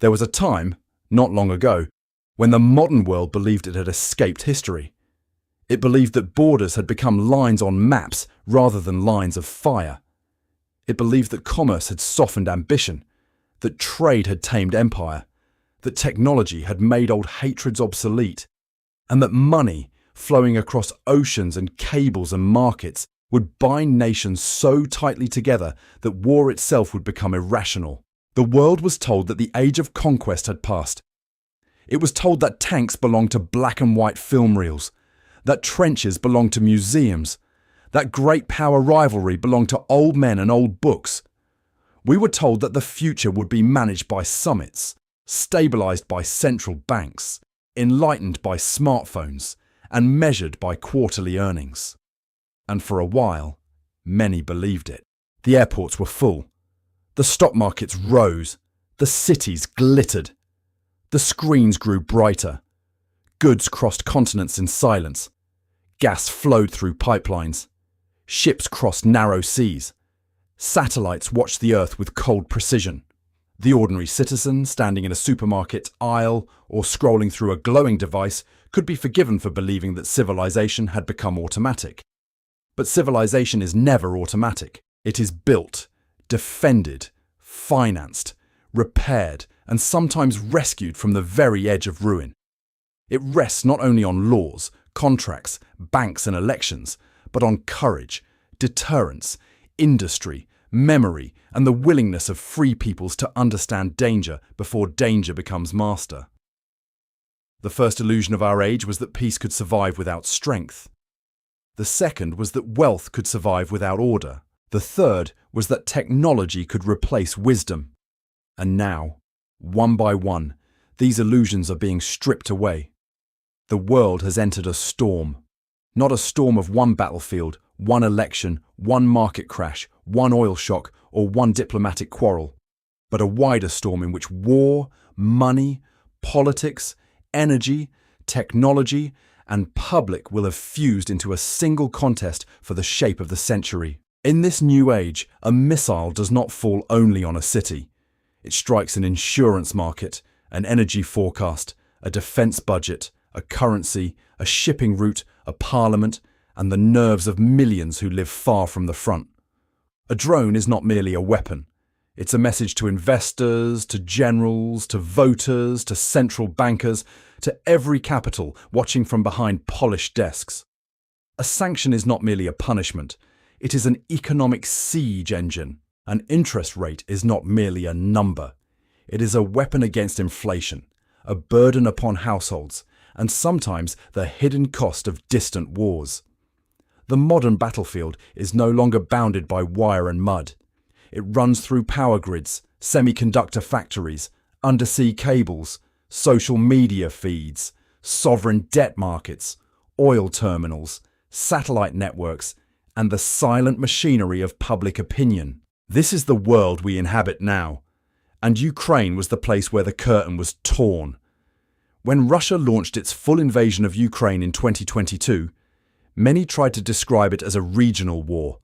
There was a time, not long ago, when the modern world believed it had escaped history. It believed that borders had become lines on maps rather than lines of fire. It believed that commerce had softened ambition, that trade had tamed empire, that technology had made old hatreds obsolete, and that money, flowing across oceans and cables and markets, would bind nations so tightly together that war itself would become irrational. The world was told that the age of conquest had passed. It was told that tanks belonged to black and white film reels, that trenches belonged to museums, that great power rivalry belonged to old men and old books. We were told that the future would be managed by summits, stabilized by central banks, enlightened by smartphones, and measured by quarterly earnings. And for a while, many believed it. The airports were full. The stock markets rose. The cities glittered. The screens grew brighter. Goods crossed continents in silence. Gas flowed through pipelines. Ships crossed narrow seas. Satellites watched the Earth with cold precision. The ordinary citizen, standing in a supermarket aisle or scrolling through a glowing device, could be forgiven for believing that civilization had become automatic. But civilization is never automatic. It is built, defended, financed, repaired, and sometimes rescued from the very edge of ruin. It rests not only on laws, contracts, banks, and elections, but on courage, deterrence, industry, memory, and the willingness of free peoples to understand danger before danger becomes master. The first illusion of our age was that peace could survive without strength. The second was that wealth could survive without order. The third was that technology could replace wisdom. And now, one by one, these illusions are being stripped away. The world has entered a storm. Not a storm of one battlefield, one election, one market crash, one oil shock, or one diplomatic quarrel, but a wider storm in which war, money, politics, energy, technology, and public will have fused into a single contest for the shape of the century. In this new age, a missile does not fall only on a city. It strikes an insurance market, an energy forecast, a defense budget, a currency, a shipping route, a parliament, and the nerves of millions who live far from the front. A drone is not merely a weapon. It's a message to investors, to generals, to voters, to central bankers, to every capital watching from behind polished desks. A sanction is not merely a punishment. It is an economic siege engine. An interest rate is not merely a number. It is a weapon against inflation, a burden upon households, and sometimes the hidden cost of distant wars. The modern battlefield is no longer bounded by wire and mud. It runs through power grids, semiconductor factories, undersea cables, social media feeds, sovereign debt markets, oil terminals, satellite networks, and the silent machinery of public opinion. This is the world we inhabit now, and Ukraine was the place where the curtain was torn. When Russia launched its full invasion of Ukraine in 2022, many tried to describe it as a regional war.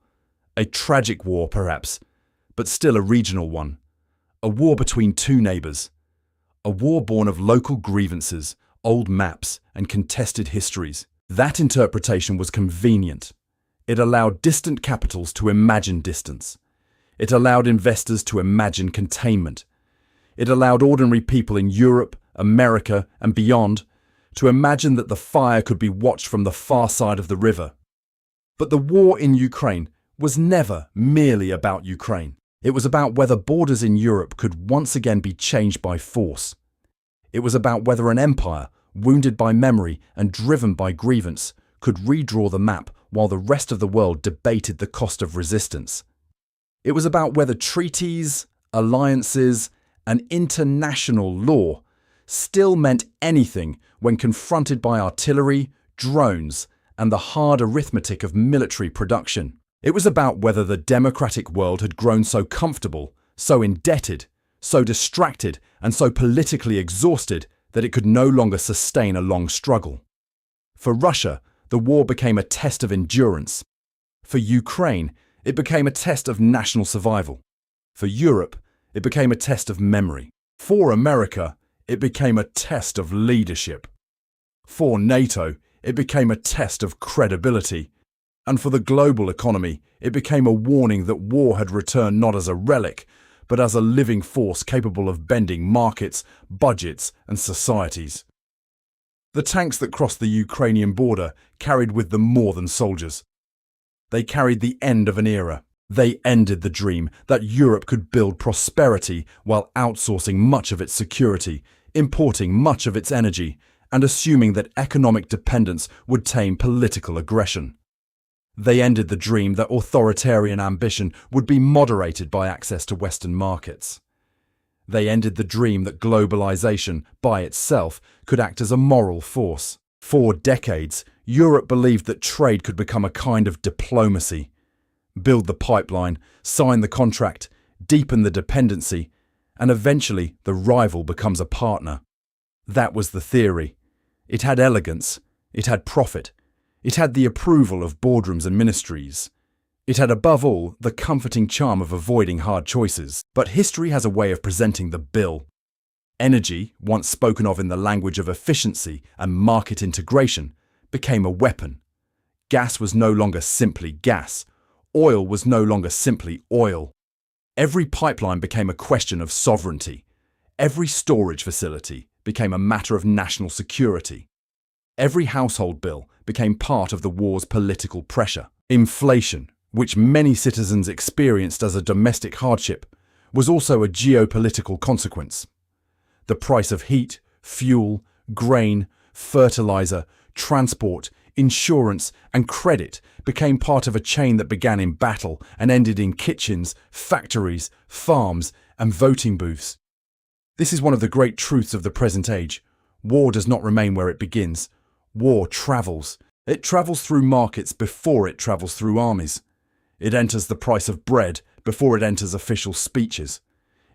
A tragic war, perhaps, but still a regional one. A war between two neighbours. A war born of local grievances, old maps, and contested histories. That interpretation was convenient. It allowed distant capitals to imagine distance. It allowed investors to imagine containment. It allowed ordinary people in Europe, America, and beyond to imagine that the fire could be watched from the far side of the river. But the war in Ukraine was never merely about Ukraine. It was about whether borders in Europe could once again be changed by force. It was about whether an empire, wounded by memory and driven by grievance, could redraw the map while the rest of the world debated the cost of resistance. It was about whether treaties, alliances, and international law still meant anything when confronted by artillery, drones, and the hard arithmetic of military production. It was about whether the democratic world had grown so comfortable, so indebted, so distracted, and so politically exhausted that it could no longer sustain a long struggle. For Russia, the war became a test of endurance. For Ukraine, it became a test of national survival. For Europe, it became a test of memory. For America, it became a test of leadership. For NATO, it became a test of credibility. And for the global economy, it became a warning that war had returned not as a relic, but as a living force capable of bending markets, budgets, and societies. The tanks that crossed the Ukrainian border carried with them more than soldiers. They carried the end of an era. They ended the dream that Europe could build prosperity while outsourcing much of its security, importing much of its energy, and assuming that economic dependence would tame political aggression. They ended the dream that authoritarian ambition would be moderated by access to Western markets. They ended the dream that globalization, by itself, could act as a moral force. For decades, Europe believed that trade could become a kind of diplomacy. Build the pipeline, sign the contract, deepen the dependency, and eventually the rival becomes a partner. That was the theory. It had elegance. It had profit. It had the approval of boardrooms and ministries. It had above all the comforting charm of avoiding hard choices. But history has a way of presenting the bill. Energy, once spoken of in the language of efficiency and market integration, became a weapon. Gas was no longer simply gas. Oil was no longer simply oil. Every pipeline became a question of sovereignty. Every storage facility became a matter of national security. Every household bill became part of the war's political pressure. Inflation, which many citizens experienced as a domestic hardship, was also a geopolitical consequence. The price of heat, fuel, grain, fertilizer, transport, insurance, and credit became part of a chain that began in battle and ended in kitchens, factories, farms, and voting booths. This is one of the great truths of the present age. War does not remain where it begins. War travels. It travels through markets before it travels through armies. It enters the price of bread before it enters official speeches.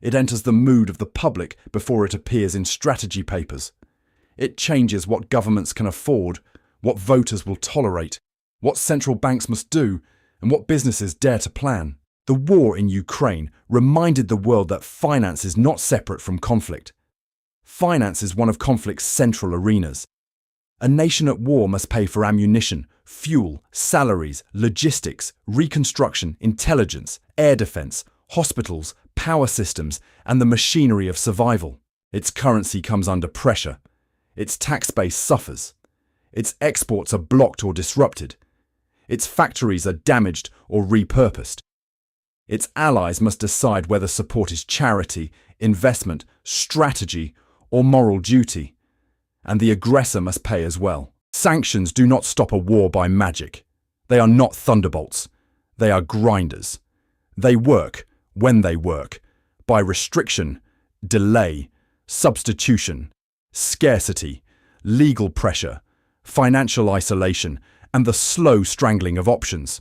It enters the mood of the public before it appears in strategy papers. It changes what governments can afford, what voters will tolerate, what central banks must do, and what businesses dare to plan. The war in Ukraine reminded the world that finance is not separate from conflict. Finance is one of conflict's central arenas. A nation at war must pay for ammunition, fuel, salaries, logistics, reconstruction, intelligence, air defense, hospitals, power systems, and the machinery of survival. Its currency comes under pressure. Its tax base suffers. Its exports are blocked or disrupted. Its factories are damaged or repurposed. Its allies must decide whether support is charity, investment, strategy, or moral duty. And the aggressor must pay as well. Sanctions do not stop a war by magic. They are not thunderbolts. They are grinders. They work, when they work, by restriction, delay, substitution, scarcity, legal pressure, financial isolation, and the slow strangling of options.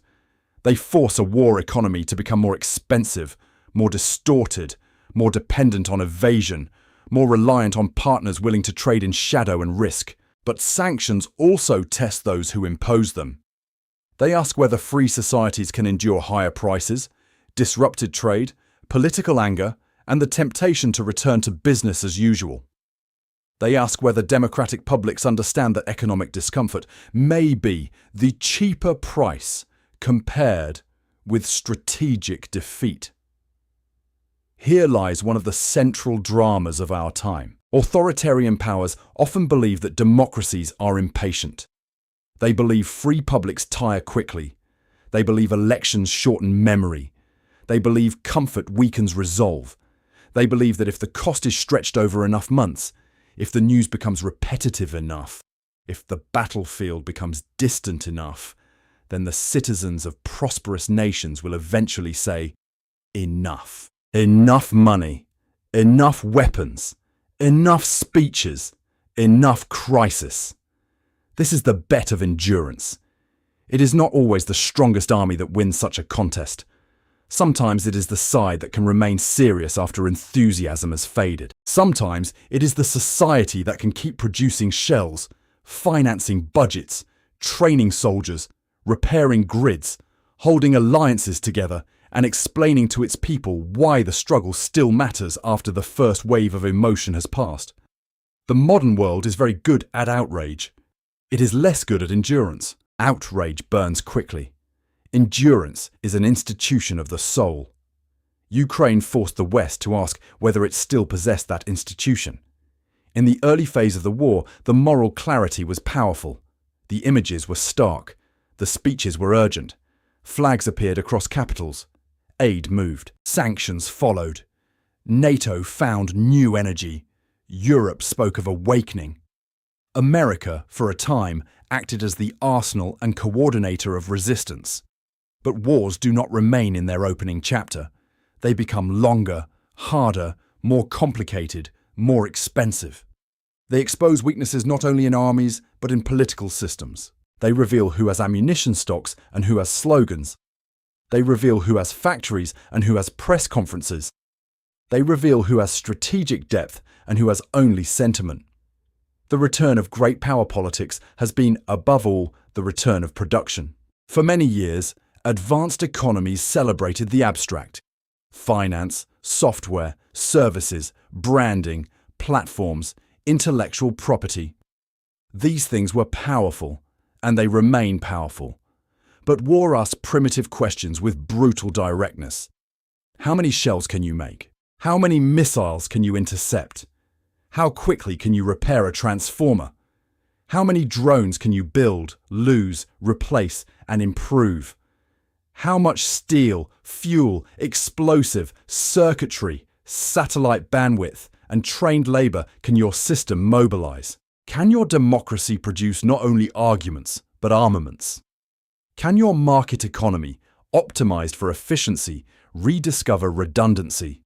They force a war economy to become more expensive, more distorted, more dependent on evasion, more reliant on partners willing to trade in shadow and risk. But sanctions also test those who impose them. They ask whether free societies can endure higher prices, disrupted trade, political anger, and the temptation to return to business as usual. They ask whether democratic publics understand that economic discomfort may be the cheaper price compared with strategic defeat. Here lies one of the central dramas of our time. Authoritarian powers often believe that democracies are impatient. They believe free publics tire quickly. They believe elections shorten memory. They believe comfort weakens resolve. They believe that if the cost is stretched over enough months, if the news becomes repetitive enough, if the battlefield becomes distant enough, then the citizens of prosperous nations will eventually say, enough. Enough money, enough weapons, enough speeches, enough crisis. This is the bet of endurance. It is not always the strongest army that wins such a contest. Sometimes it is the side that can remain serious after enthusiasm has faded. Sometimes it is the society that can keep producing shells, financing budgets, training soldiers, repairing grids, holding alliances together, and explaining to its people why the struggle still matters after the first wave of emotion has passed. The modern world is very good at outrage. It is less good at endurance. Outrage burns quickly. Endurance is an institution of the soul. Ukraine forced the West to ask whether it still possessed that institution. In the early phase of the war, the moral clarity was powerful. The images were stark. The speeches were urgent. Flags appeared across capitals. Aid moved. Sanctions followed. NATO found new energy. Europe spoke of awakening. America, for a time, acted as the arsenal and coordinator of resistance. But wars do not remain in their opening chapter. They become longer, harder, more complicated, more expensive. They expose weaknesses not only in armies, but in political systems. They reveal who has ammunition stocks and who has slogans. They reveal who has factories and who has press conferences. They reveal who has strategic depth and who has only sentiment. The return of great power politics has been, above all, the return of production. For many years, advanced economies celebrated the abstract. Finance, software, services, branding, platforms, intellectual property. These things were powerful, and they remain powerful. But war asks primitive questions with brutal directness. How many shells can you make? How many missiles can you intercept? How quickly can you repair a transformer? How many drones can you build, lose, replace, and improve? How much steel, fuel, explosive, circuitry, satellite bandwidth, and trained labor can your system mobilize? Can your democracy produce not only arguments, but armaments? Can your market economy, optimized for efficiency, rediscover redundancy?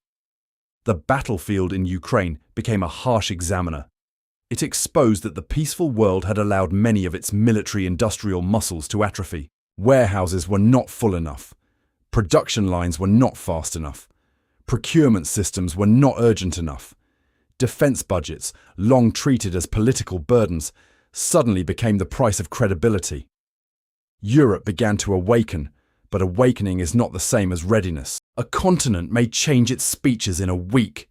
The battlefield in Ukraine became a harsh examiner. It exposed that the peaceful world had allowed many of its military-industrial muscles to atrophy. Warehouses were not full enough. Production lines were not fast enough. Procurement systems were not urgent enough. Defense budgets, long treated as political burdens, suddenly became the price of credibility. Europe began to awaken, but awakening is not the same as readiness. A continent may change its speeches in a week.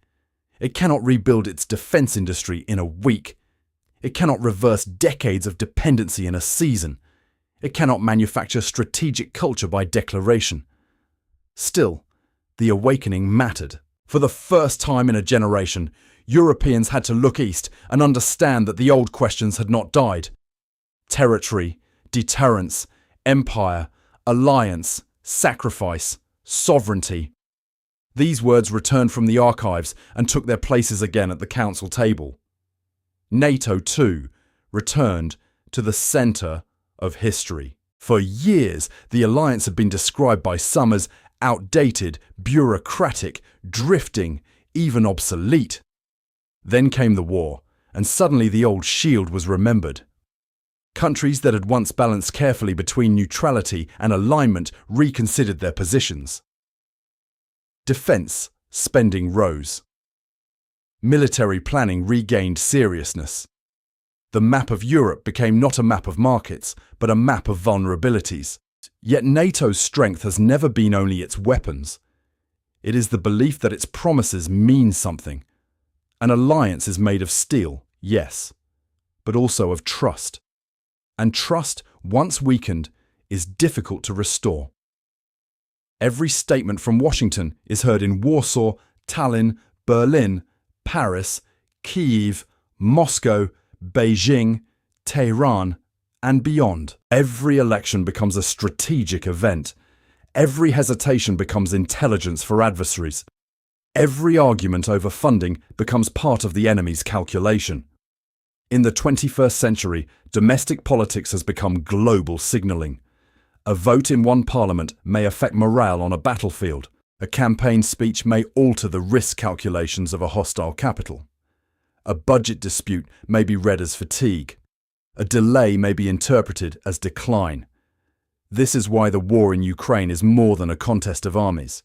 It cannot rebuild its defense industry in a week. It cannot reverse decades of dependency in a season. It cannot manufacture strategic culture by declaration. Still, the awakening mattered. For the first time in a generation, Europeans had to look east and understand that the old questions had not died. Territory, deterrence, empire, alliance, sacrifice, sovereignty. These words returned from the archives and took their places again at the council table. NATO, too, returned to the centre of history. For years, the alliance had been described by some as outdated, bureaucratic, drifting, even obsolete. Then came the war, and suddenly the old shield was remembered. Countries that had once balanced carefully between neutrality and alignment reconsidered their positions. Defence spending rose. Military planning regained seriousness. The map of Europe became not a map of markets, but a map of vulnerabilities. Yet NATO's strength has never been only its weapons. It is the belief that its promises mean something. An alliance is made of steel, yes, but also of trust. And trust, once weakened, is difficult to restore. Every statement from Washington is heard in Warsaw, Tallinn, Berlin, Paris, Kyiv, Moscow, Beijing, Tehran, and beyond. Every election becomes a strategic event. Every hesitation becomes intelligence for adversaries. Every argument over funding becomes part of the enemy's calculation. In the 21st century, domestic politics has become global signalling. A vote in one parliament may affect morale on a battlefield. A campaign speech may alter the risk calculations of a hostile capital. A budget dispute may be read as fatigue. A delay may be interpreted as decline. This is why the war in Ukraine is more than a contest of armies.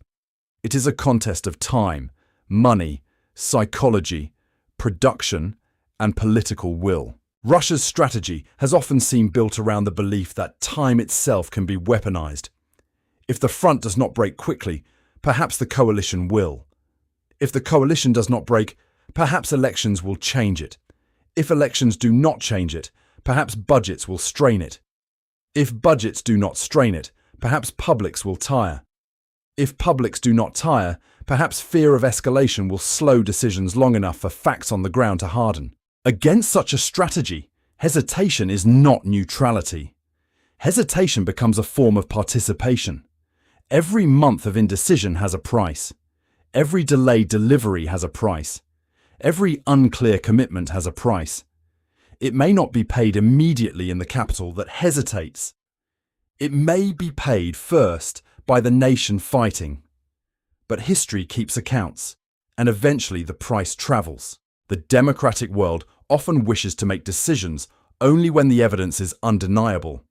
It is a contest of time, money, psychology, production, and political will. Russia's strategy has often seemed built around the belief that time itself can be weaponized. If the front does not break quickly, perhaps the coalition will. If the coalition does not break, perhaps elections will change it. If elections do not change it, perhaps budgets will strain it. If budgets do not strain it, perhaps publics will tire. If publics do not tire, perhaps fear of escalation will slow decisions long enough for facts on the ground to harden. Against such a strategy, hesitation is not neutrality. Hesitation becomes a form of participation. Every month of indecision has a price. Every delayed delivery has a price. Every unclear commitment has a price. It may not be paid immediately in the capital that hesitates. It may be paid first by the nation fighting. But history keeps accounts, and eventually the price travels. The democratic world often wishes to make decisions only when the evidence is undeniable.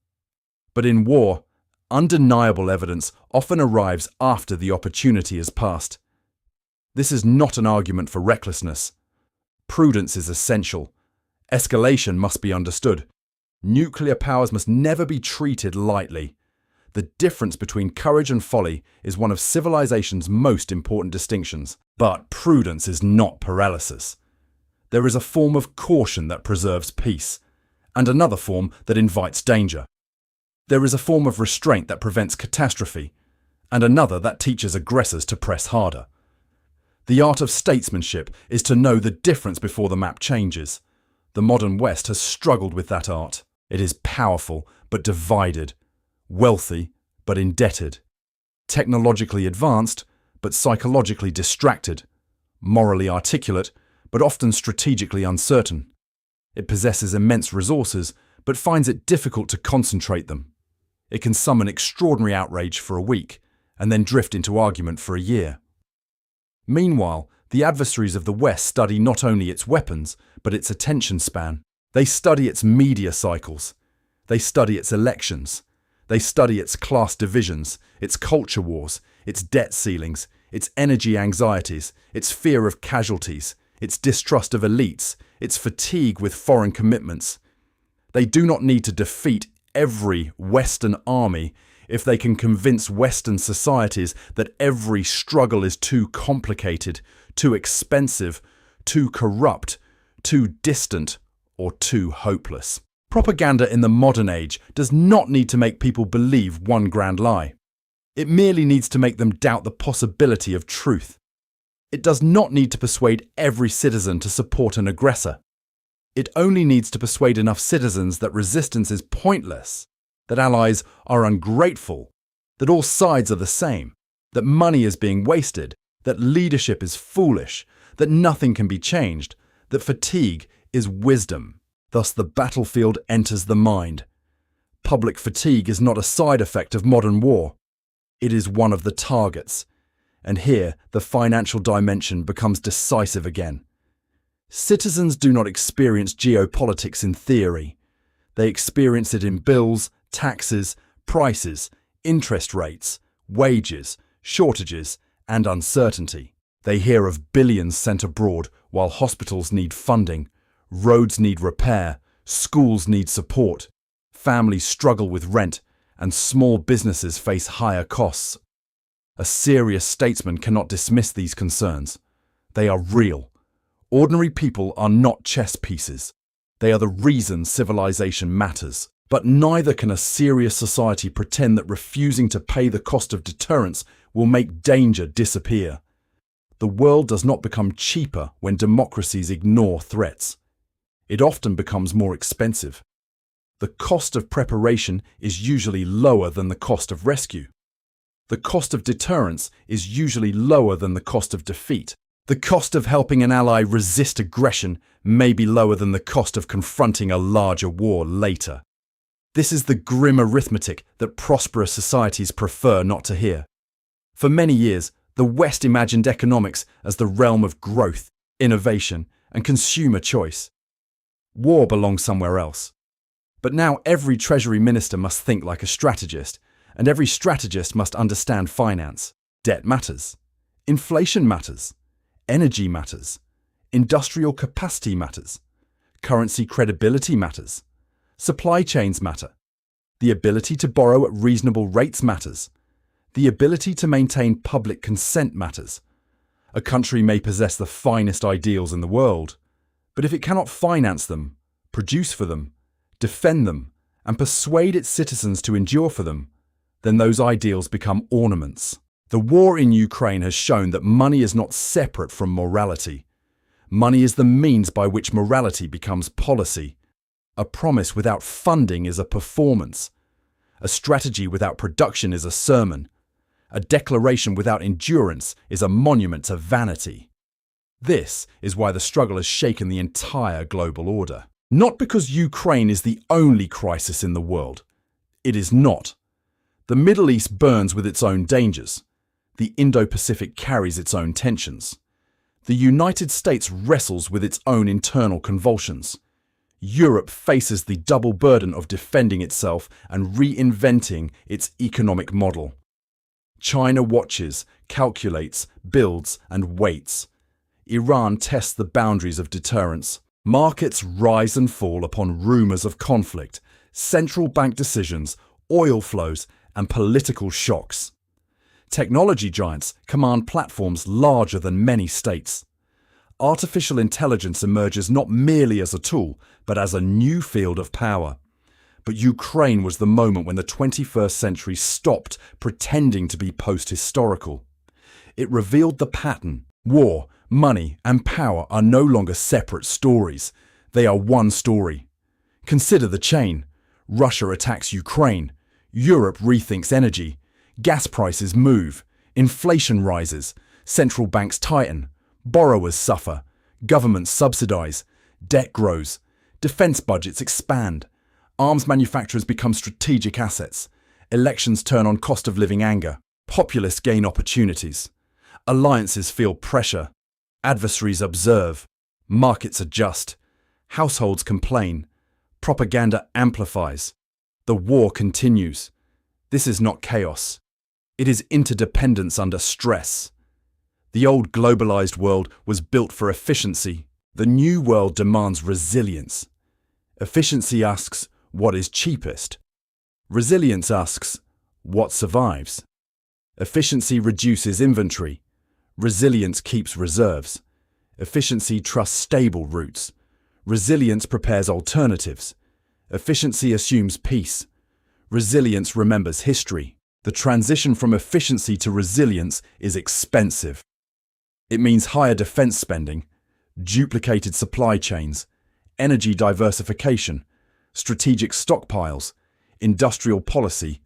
But in war, undeniable evidence often arrives after the opportunity has passed. This is not an argument for recklessness. Prudence is essential. Escalation must be understood. Nuclear powers must never be treated lightly. The difference between courage and folly is one of civilization's most important distinctions. But prudence is not paralysis. There is a form of caution that preserves peace, and another form that invites danger. There is a form of restraint that prevents catastrophe, and another that teaches aggressors to press harder. The art of statesmanship is to know the difference before the map changes. The modern West has struggled with that art. It is powerful but divided, wealthy but indebted, technologically advanced but psychologically distracted, morally articulate but often strategically uncertain. It possesses immense resources but finds it difficult to concentrate them. It can summon extraordinary outrage for a week and then drift into argument for a year. Meanwhile, the adversaries of the West study not only its weapons, but its attention span. They study its media cycles. They study its elections. They study its class divisions, its culture wars, its debt ceilings, its energy anxieties, its fear of casualties, its distrust of elites, its fatigue with foreign commitments. They do not need to defeat every Western army if they can convince Western societies that every struggle is too complicated, too expensive, too corrupt, too distant, or too hopeless. Propaganda in the modern age does not need to make people believe one grand lie. It merely needs to make them doubt the possibility of truth. It does not need to persuade every citizen to support an aggressor. It only needs to persuade enough citizens that resistance is pointless, that allies are ungrateful, that all sides are the same, that money is being wasted, that leadership is foolish, that nothing can be changed, that fatigue is wisdom. Thus the battlefield enters the mind. Public fatigue is not a side effect of modern war. It is one of the targets. And here the financial dimension becomes decisive again. Citizens do not experience geopolitics in theory. They experience it in bills, taxes, prices, interest rates, wages, shortages, and uncertainty. They hear of billions sent abroad while hospitals need funding, roads need repair, schools need support, families struggle with rent, and small businesses face higher costs. A serious statesman cannot dismiss these concerns. They are real. Ordinary people are not chess pieces. They are the reason civilization matters. But neither can a serious society pretend that refusing to pay the cost of deterrence will make danger disappear. The world does not become cheaper when democracies ignore threats. It often becomes more expensive. The cost of preparation is usually lower than the cost of rescue. The cost of deterrence is usually lower than the cost of defeat. The cost of helping an ally resist aggression may be lower than the cost of confronting a larger war later. This is the grim arithmetic that prosperous societies prefer not to hear. For many years, the West imagined economics as the realm of growth, innovation, and consumer choice. War belongs somewhere else. But now every Treasury Minister must think like a strategist, and every strategist must understand finance. Debt matters. Inflation matters. Energy matters. Industrial capacity matters. Currency credibility matters. Supply chains matter. The ability to borrow at reasonable rates matters. The ability to maintain public consent matters. A country may possess the finest ideals in the world, but if it cannot finance them, produce for them, defend them, and persuade its citizens to endure for them, then those ideals become ornaments. The war in Ukraine has shown that money is not separate from morality. Money is the means by which morality becomes policy. A promise without funding is a performance. A strategy without production is a sermon. A declaration without endurance is a monument to vanity. This is why the struggle has shaken the entire global order. Not because Ukraine is the only crisis in the world. It is not. The Middle East burns with its own dangers. The Indo-Pacific carries its own tensions. The United States wrestles with its own internal convulsions. Europe faces the double burden of defending itself and reinventing its economic model. China watches, calculates, builds, and waits. Iran tests the boundaries of deterrence. Markets rise and fall upon rumors of conflict, central bank decisions, oil flows, and political shocks. Technology giants command platforms larger than many states. Artificial intelligence emerges not merely as a tool, but as a new field of power. But Ukraine was the moment when the 21st century stopped pretending to be post-historical. It revealed the pattern. War, money, and power are no longer separate stories. They are one story. Consider the chain. Russia attacks Ukraine. Europe rethinks energy. Gas prices move. Inflation rises. Central banks tighten. Borrowers suffer. Governments subsidize. Debt grows. Defense budgets expand. Arms manufacturers become strategic assets. Elections turn on cost of living anger. Populists gain opportunities. Alliances feel pressure. Adversaries observe. Markets adjust. Households complain. Propaganda amplifies. The war continues. This is not chaos. It is interdependence under stress. The old globalized world was built for efficiency. The new world demands resilience. Efficiency asks, what is cheapest? Resilience asks, what survives? Efficiency reduces inventory. Resilience keeps reserves. Efficiency trusts stable routes. Resilience prepares alternatives. Efficiency assumes peace. Resilience remembers history. The transition from efficiency to resilience is expensive. It means higher defense spending, duplicated supply chains, energy diversification, strategic stockpiles, industrial policy,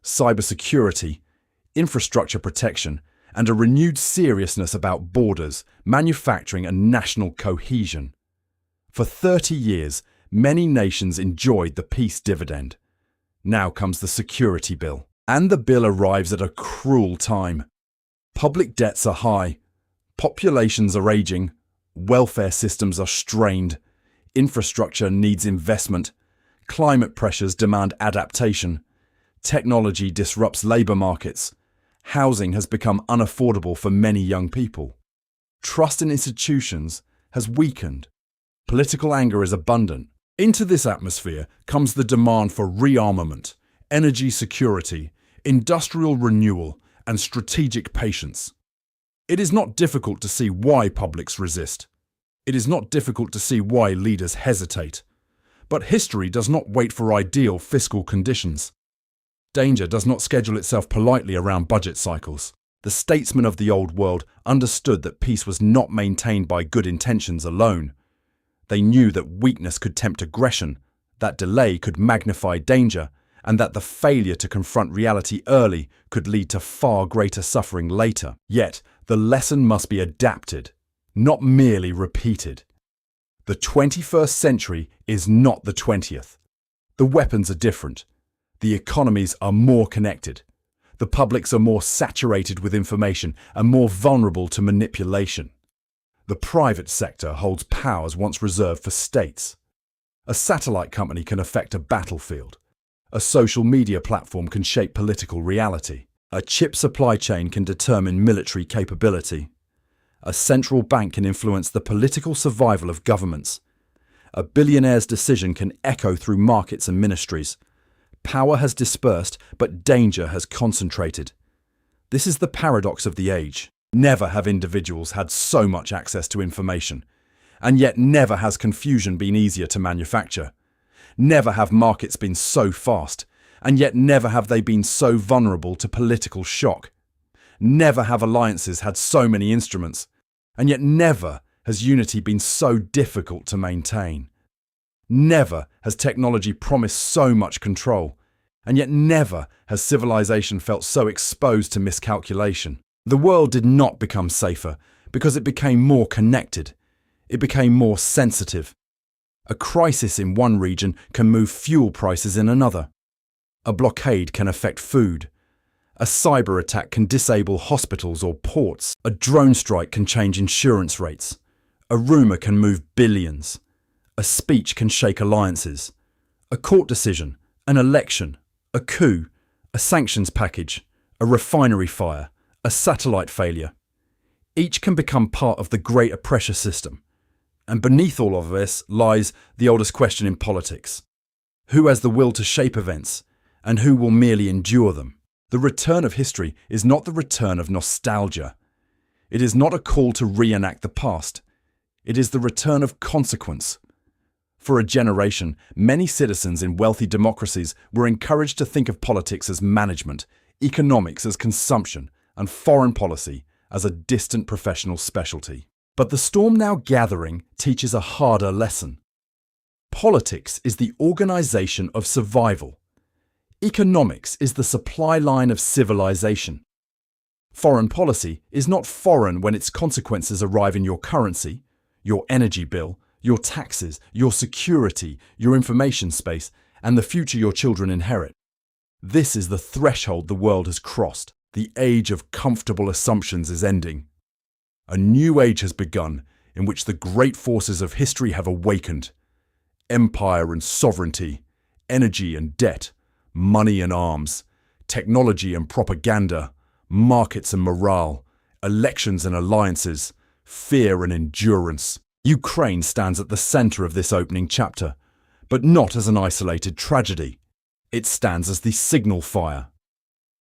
cybersecurity, infrastructure protection, and a renewed seriousness about borders, manufacturing, and national cohesion. For 30 years, many nations enjoyed the peace dividend. Now comes the security bill. And the bill arrives at a cruel time. Public debts are high. Populations are aging. Welfare systems are strained. Infrastructure needs investment. Climate pressures demand adaptation. Technology disrupts labour markets. Housing has become unaffordable for many young people. Trust in institutions has weakened. Political anger is abundant. Into this atmosphere comes the demand for rearmament, energy security, industrial renewal, and strategic patience. It is not difficult to see why publics resist. It is not difficult to see why leaders hesitate. But history does not wait for ideal fiscal conditions. Danger does not schedule itself politely around budget cycles. The statesmen of the old world understood that peace was not maintained by good intentions alone. They knew that weakness could tempt aggression, that delay could magnify danger, and that the failure to confront reality early could lead to far greater suffering later. Yet, the lesson must be adapted, not merely repeated. The 21st century is not the 20th. The weapons are different. The economies are more connected. The publics are more saturated with information and more vulnerable to manipulation. The private sector holds powers once reserved for states. A satellite company can affect a battlefield. A social media platform can shape political reality. A chip supply chain can determine military capability. A central bank can influence the political survival of governments. A billionaire's decision can echo through markets and ministries. Power has dispersed, but danger has concentrated. This is the paradox of the age. Never have individuals had so much access to information, and yet never has confusion been easier to manufacture. Never have markets been so fast, and yet never have they been so vulnerable to political shock. Never have alliances had so many instruments, and yet never has unity been so difficult to maintain. Never has technology promised so much control, and yet never has civilization felt so exposed to miscalculation. The world did not become safer because it became more connected. It became more sensitive. A crisis in one region can move fuel prices in another. A blockade can affect food. A cyber attack can disable hospitals or ports. A drone strike can change insurance rates. A rumour can move billions. A speech can shake alliances. A court decision, an election, a coup, a sanctions package, a refinery fire, a satellite failure. Each can become part of the greater pressure system. And beneath all of this lies the oldest question in politics. Who has the will to shape events, and who will merely endure them? The return of history is not the return of nostalgia. It is not a call to reenact the past. It is the return of consequence. For a generation, many citizens in wealthy democracies were encouraged to think of politics as management, economics as consumption, and foreign policy as a distant professional specialty. But the storm now gathering teaches a harder lesson. Politics is the organization of survival. Economics is the supply line of civilization. Foreign policy is not foreign when its consequences arrive in your currency, your energy bill, your taxes, your security, your information space, and the future your children inherit. This is the threshold the world has crossed. The age of comfortable assumptions is ending. A new age has begun in which the great forces of history have awakened. Empire and sovereignty, energy and debt, money and arms, technology and propaganda, markets and morale, elections and alliances, fear and endurance. Ukraine stands at the center of this opening chapter, but not as an isolated tragedy. It stands as the signal fire.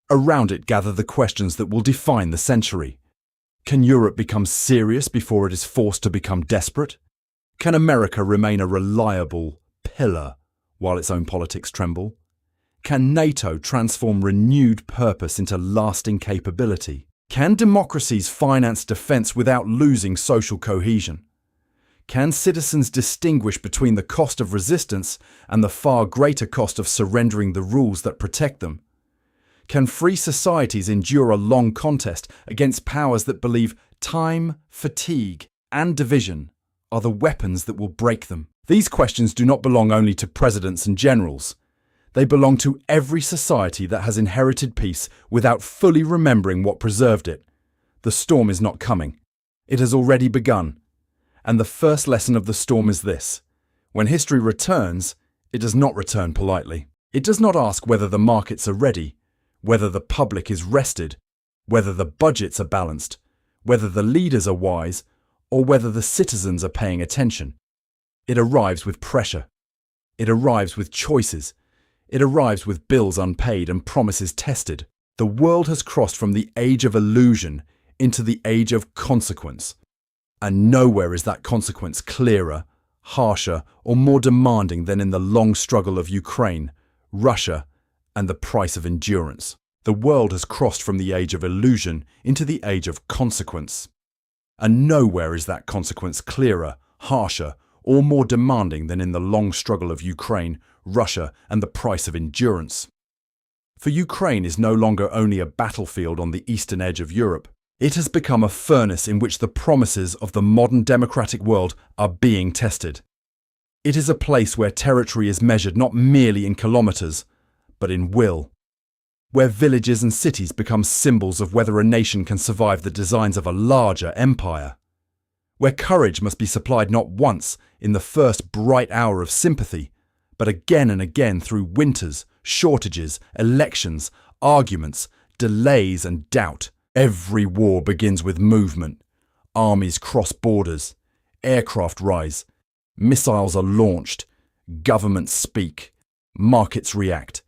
Around it gather the questions that will define the century. Can Europe become serious before it is forced to become desperate? Can America remain a reliable pillar while its own politics tremble? Can NATO transform renewed purpose into lasting capability? Can democracies finance defense without losing social cohesion? Can citizens distinguish between the cost of resistance and the far greater cost of surrendering the rules that protect them? Can free societies endure a long contest against powers that believe time, fatigue, and division are the weapons that will break them? These questions do not belong only to presidents and generals. They belong to every society that has inherited peace without fully remembering what preserved it. The storm is not coming. It has already begun. And the first lesson of the storm is this: when history returns, it does not return politely. It does not ask whether the markets are ready, whether the public is rested, whether the budgets are balanced, whether the leaders are wise, or whether the citizens are paying attention. It arrives with pressure. It arrives with choices. It arrives with bills unpaid and promises tested. The world has crossed from the age of illusion into the age of consequence. And nowhere is that consequence clearer, harsher, or more demanding than in the long struggle of Ukraine, Russia, and the price of endurance. The world has crossed from the age of illusion into the age of consequence. And nowhere is that consequence clearer, harsher, or more demanding than in the long struggle of Ukraine, Russia, and the price of endurance. For Ukraine is no longer only a battlefield on the eastern edge of Europe. It has become a furnace in which the promises of the modern democratic world are being tested. It is a place where territory is measured not merely in kilometers, but in will. Where villages and cities become symbols of whether a nation can survive the designs of a larger empire. Where courage must be supplied not once in the first bright hour of sympathy, but again and again through winters, shortages, elections, arguments, delays and doubt. Every war begins with movement. Armies cross borders. Aircraft rise. Missiles are launched. Governments speak. Markets react.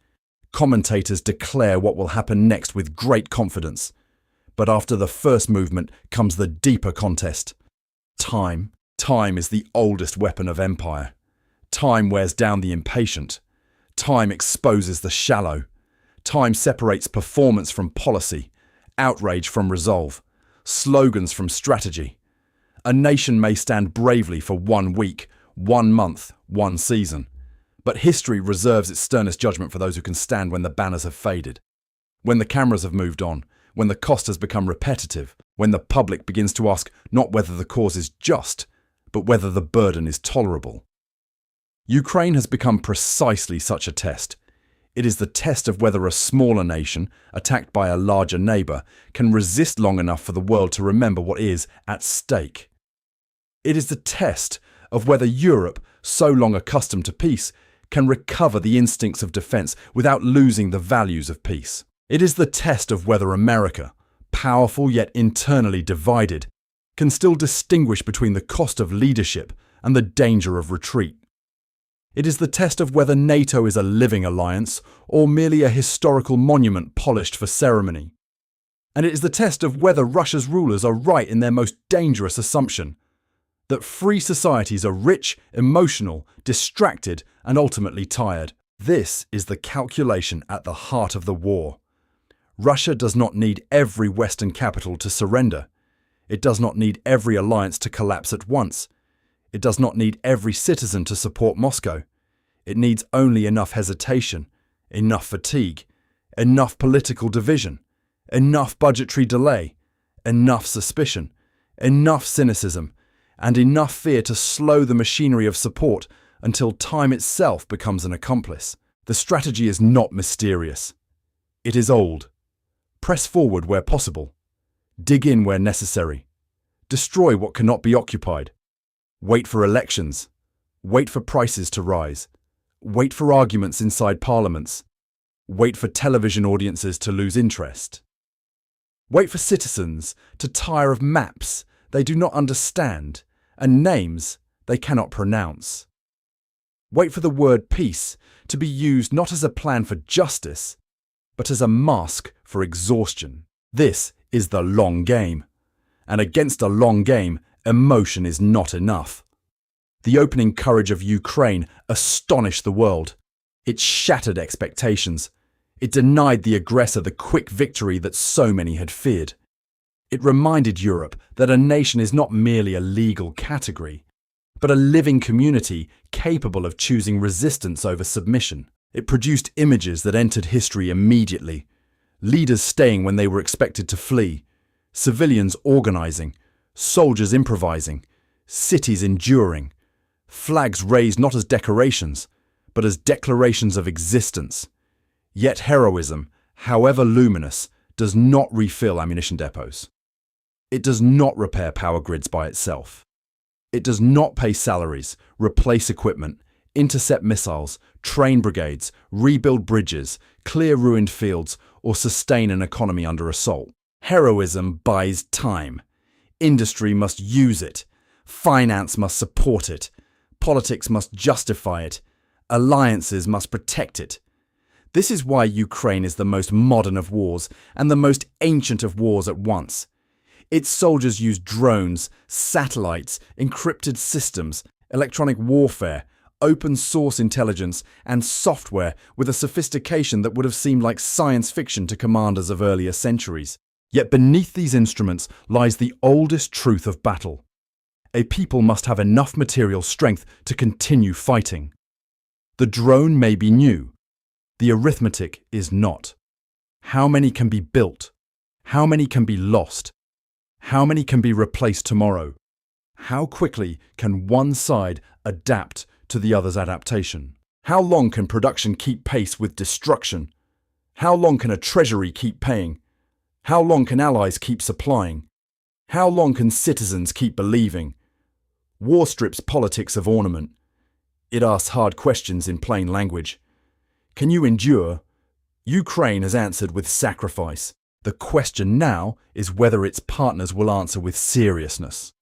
Commentators declare what will happen next with great confidence. But after the first movement comes the deeper contest. Time. Time is the oldest weapon of empire. Time wears down the impatient. Time exposes the shallow. Time separates performance from policy, outrage from resolve, slogans from strategy. A nation may stand bravely for 1 week, 1 month, 1 season. But history reserves its sternest judgment for those who can stand when the banners have faded, when the cameras have moved on, when the cost has become repetitive, when the public begins to ask not whether the cause is just, but whether the burden is tolerable. Ukraine has become precisely such a test. It is the test of whether a smaller nation, attacked by a larger neighbour, can resist long enough for the world to remember what is at stake. It is the test of whether Europe, so long accustomed to peace, can recover the instincts of defence without losing the values of peace. It is the test of whether America, powerful yet internally divided, can still distinguish between the cost of leadership and the danger of retreat. It is the test of whether NATO is a living alliance or merely a historical monument polished for ceremony. And it is the test of whether Russia's rulers are right in their most dangerous assumption, that free societies are rich, emotional, distracted, and ultimately tired. This is the calculation at the heart of the war. Russia does not need every Western capital to surrender. It does not need every alliance to collapse at once. It does not need every citizen to support Moscow. It needs only enough hesitation, enough fatigue, enough political division, enough budgetary delay, enough suspicion, enough cynicism, and enough fear to slow the machinery of support until time itself becomes an accomplice. The strategy is not mysterious. It is old. Press forward where possible. Dig in where necessary. Destroy what cannot be occupied. Wait for elections. Wait for prices to rise. Wait for arguments inside parliaments. Wait for television audiences to lose interest. Wait for citizens to tire of maps they do not understand and names they cannot pronounce. Wait for the word peace to be used not as a plan for justice, but as a mask for exhaustion. This is the long game. And against a long game, emotion is not enough. The opening courage of Ukraine astonished the world. It shattered expectations. It denied the aggressor the quick victory that so many had feared. It reminded Europe that a nation is not merely a legal category, but a living community capable of choosing resistance over submission. It produced images that entered history immediately. Leaders staying when they were expected to flee, civilians organizing, soldiers improvising, cities enduring, flags raised not as decorations, but as declarations of existence. Yet heroism, however luminous, does not refill ammunition depots. It does not repair power grids by itself. It does not pay salaries, replace equipment, intercept missiles, train brigades, rebuild bridges, clear ruined fields, or sustain an economy under assault. Heroism buys time. Industry must use it. Finance must support it. Politics must justify it. Alliances must protect it. This is why Ukraine is the most modern of wars and the most ancient of wars at once. Its soldiers use drones, satellites, encrypted systems, electronic warfare, open source intelligence, and software with a sophistication that would have seemed like science fiction to commanders of earlier centuries. Yet beneath these instruments lies the oldest truth of battle. A people must have enough material strength to continue fighting. The drone may be new. The arithmetic is not. How many can be built? How many can be lost? How many can be replaced tomorrow? How quickly can one side adapt to the other's adaptation? How long can production keep pace with destruction? How long can a treasury keep paying? How long can allies keep supplying? How long can citizens keep believing? War strips politics of ornament. It asks hard questions in plain language. Can you endure? Ukraine has answered with sacrifice. The question now is whether its partners will answer with seriousness.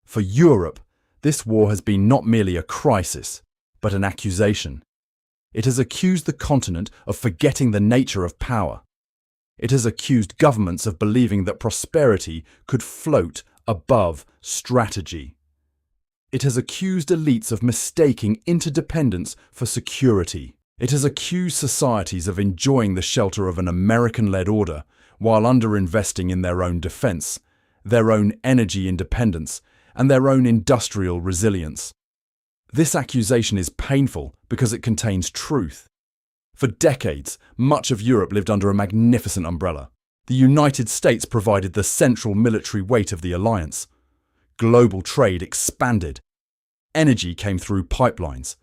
For Europe, this war has been not merely a crisis, but an accusation. It has accused the continent of forgetting the nature of power. It has accused governments of believing that prosperity could float above strategy. It has accused elites of mistaking interdependence for security. It has accused societies of enjoying the shelter of an American-led order while underinvesting in their own defense, their own energy independence, and their own industrial resilience. This accusation is painful because it contains truth. For decades, much of Europe lived under a magnificent umbrella. The United States provided the central military weight of the alliance. Global trade expanded. Energy came through pipelines.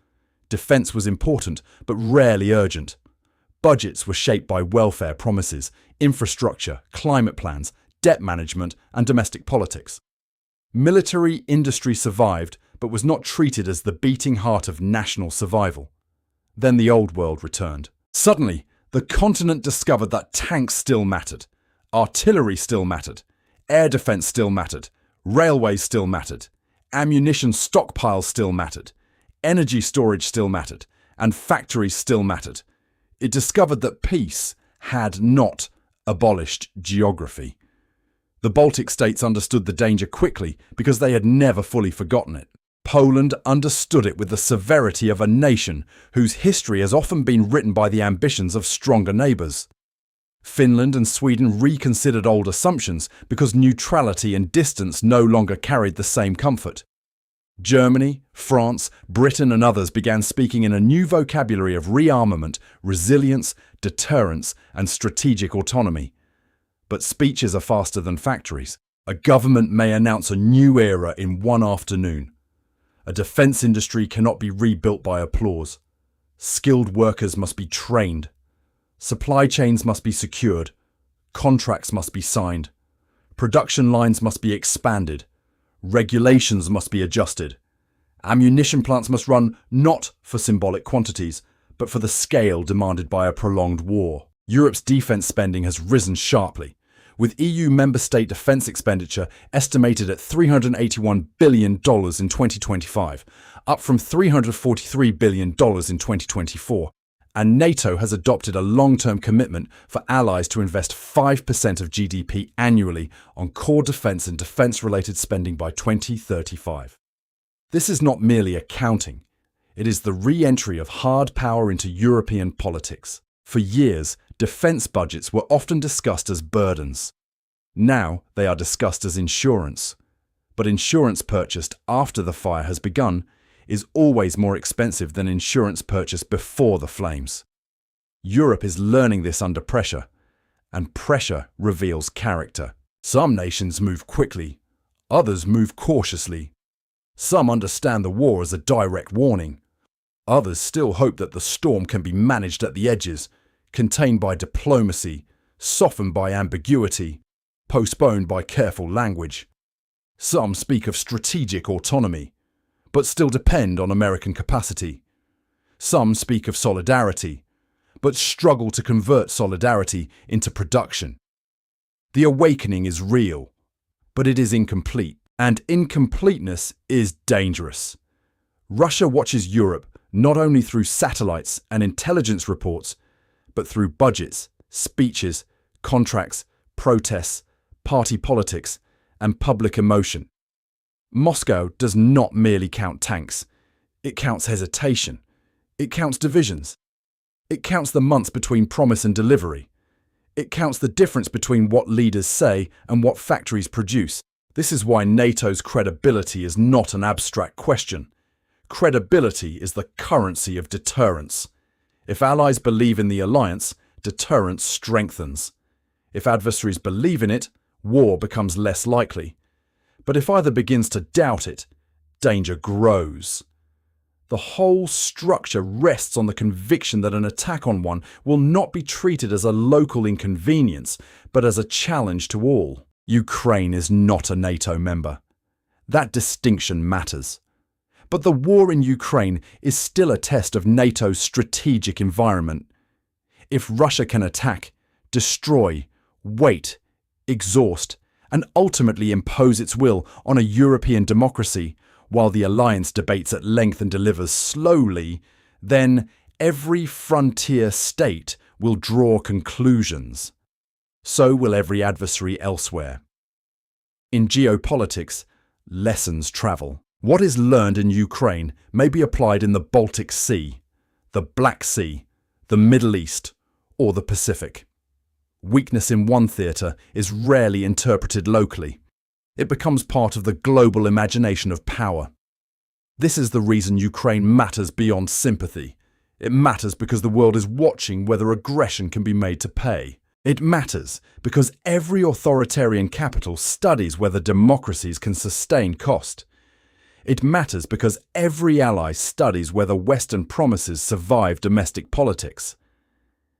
Defense was important, but rarely urgent. Budgets were shaped by welfare promises, infrastructure, climate plans, debt management, and domestic politics. Military industry survived, but was not treated as the beating heart of national survival. Then the old world returned. Suddenly, the continent discovered that tanks still mattered, artillery still mattered, air defense still mattered, railways still mattered, ammunition stockpiles still mattered, energy storage still mattered, and factories still mattered. It discovered that peace had not abolished geography. The Baltic states understood the danger quickly because they had never fully forgotten it. Poland understood it with the severity of a nation whose history has often been written by the ambitions of stronger neighbours. Finland and Sweden reconsidered old assumptions because neutrality and distance no longer carried the same comfort. Germany, France, Britain and others began speaking in a new vocabulary of rearmament, resilience, deterrence and strategic autonomy. But speeches are faster than factories. A government may announce a new era in one afternoon. A defence industry cannot be rebuilt by applause. Skilled workers must be trained. Supply chains must be secured. Contracts must be signed. Production lines must be expanded. Regulations must be adjusted. Ammunition plants must run not for symbolic quantities, but for the scale demanded by a prolonged war. Europe's defence spending has risen sharply, with EU member state defence expenditure estimated at $381 billion in 2025, up from $343 billion in 2024. And NATO has adopted a long-term commitment for allies to invest 5% of GDP annually on core defence and defence-related spending by 2035. This is not merely accounting. It is the re-entry of hard power into European politics. For years, defence budgets were often discussed as burdens. Now they are discussed as insurance. But insurance purchased after the fire has begun is always more expensive than insurance purchased before the flames. Europe is learning this under pressure, and pressure reveals character. Some nations move quickly, others move cautiously. Some understand the war as a direct warning. Others still hope that the storm can be managed at the edges, contained by diplomacy, softened by ambiguity, postponed by careful language. Some speak of strategic autonomy, but still depend on American capacity. Some speak of solidarity, but struggle to convert solidarity into production. The awakening is real, but it is incomplete, and incompleteness is dangerous. Russia watches Europe not only through satellites and intelligence reports, but through budgets, speeches, contracts, protests, party politics, and public emotion. Moscow does not merely count tanks. It counts hesitation. It counts divisions. It counts the months between promise and delivery. It counts the difference between what leaders say and what factories produce. This is why NATO's credibility is not an abstract question. Credibility is the currency of deterrence. If allies believe in the alliance, deterrence strengthens. If adversaries believe in it, war becomes less likely. But if either begins to doubt it, danger grows. The whole structure rests on the conviction that an attack on one will not be treated as a local inconvenience, but as a challenge to all. Ukraine is not a NATO member. That distinction matters. But the war in Ukraine is still a test of NATO's strategic environment. If Russia can attack, destroy, wait, exhaust, and ultimately impose its will on a European democracy, while the alliance debates at length and delivers slowly, then every frontier state will draw conclusions. so will every adversary elsewhere. In geopolitics, lessons travel. What is learned in Ukraine may be applied in the Baltic Sea, the Black Sea, the Middle East, or the Pacific. Weakness in one theatre is rarely interpreted locally. It becomes part of the global imagination of power. This is the reason Ukraine matters beyond sympathy. It matters because the world is watching whether aggression can be made to pay. It matters because every authoritarian capital studies whether democracies can sustain cost. It matters because every ally studies whether Western promises survive domestic politics.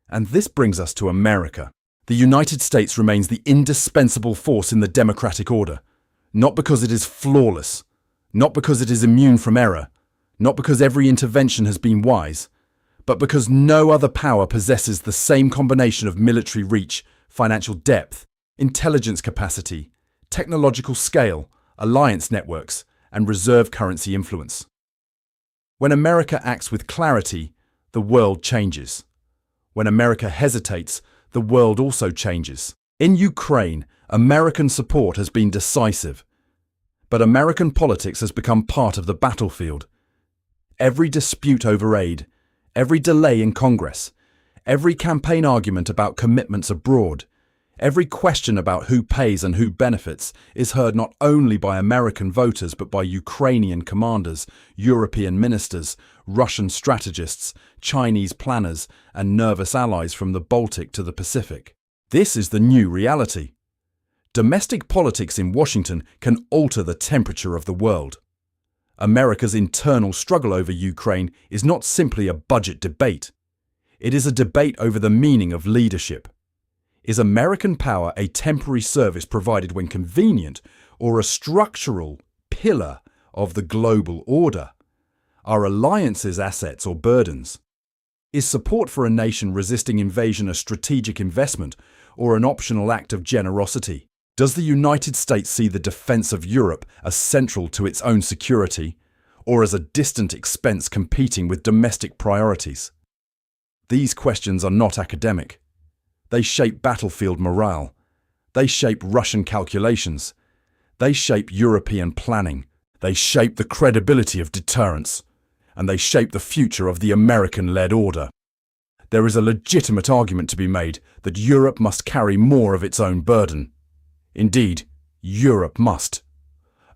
And this brings us to America. The United States remains the indispensable force in the democratic order, not because it is flawless, not because it is immune from error, not because every intervention has been wise, but because no other power possesses the same combination of military reach, financial depth, intelligence capacity, technological scale, alliance networks, and reserve currency influence. When America acts with clarity, the world changes. When America hesitates, the world also changes. In Ukraine, American support has been decisive, but American politics has become part of the battlefield. Every dispute over aid, every delay in Congress, every campaign argument about commitments abroad, every question about who pays and who benefits is heard not only by American voters but by Ukrainian commanders, European ministers, Russian strategists, Chinese planners, and nervous allies from the Baltic to the Pacific. This is the new reality. Domestic politics in Washington can alter the temperature of the world. America's internal struggle over Ukraine is not simply a budget debate. It is a debate over the meaning of leadership. Is American power a temporary service provided when convenient, or a structural pillar of the global order? Are alliances assets or burdens? Is support for a nation resisting invasion a strategic investment or an optional act of generosity? Does the United States see the defense of Europe as central to its own security, or as a distant expense competing with domestic priorities? These questions are not academic. They shape battlefield morale. They shape Russian calculations. They shape European planning. They shape the credibility of deterrence. And they shape the future of the American-led order. There is a legitimate argument to be made that Europe must carry more of its own burden. Indeed, Europe must.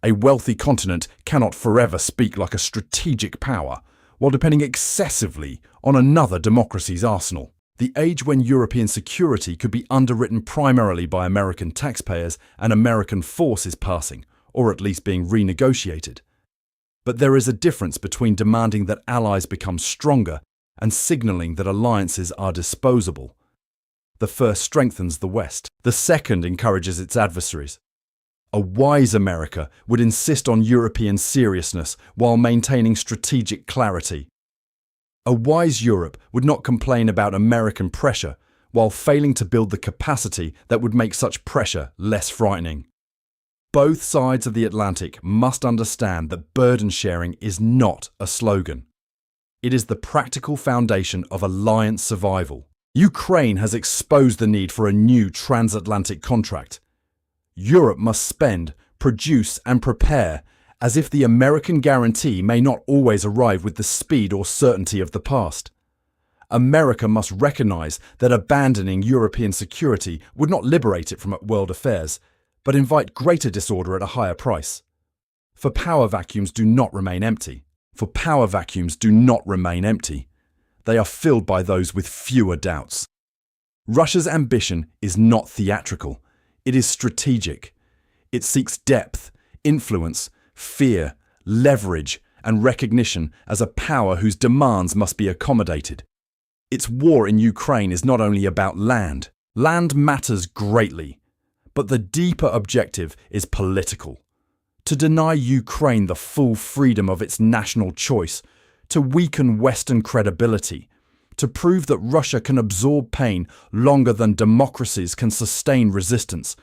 A wealthy continent cannot forever speak like a strategic power while depending excessively on another democracy's arsenal. The age when European security could be underwritten primarily by American taxpayers and American force is passing, or at least being renegotiated. But there is a difference between demanding that allies become stronger and signalling that alliances are disposable. The first strengthens the West. The second encourages its adversaries. A wise America would insist on European seriousness while maintaining strategic clarity. A wise Europe would not complain about American pressure while failing to build the capacity that would make such pressure less frightening. Both sides of the Atlantic must understand that burden sharing is not a slogan. It is the practical foundation of alliance survival. Ukraine has exposed the need for a new transatlantic contract. Europe must spend, produce, and prepare as if the American guarantee may not always arrive with the speed or certainty of the past. America must recognize that abandoning European security would not liberate it from world affairs, but invite greater disorder at a higher price. For power vacuums do not remain empty. For power vacuums do not remain empty. They are filled by those with fewer doubts. Russia's ambition is not theatrical. It is strategic. It seeks depth, influence, fear, leverage, and recognition as a power whose demands must be accommodated. Its war in Ukraine is not only about land. Land matters greatly, but the deeper objective is political. To deny Ukraine the full freedom of its national choice, to weaken Western credibility, to prove that Russia can absorb pain longer than democracies can sustain resistance,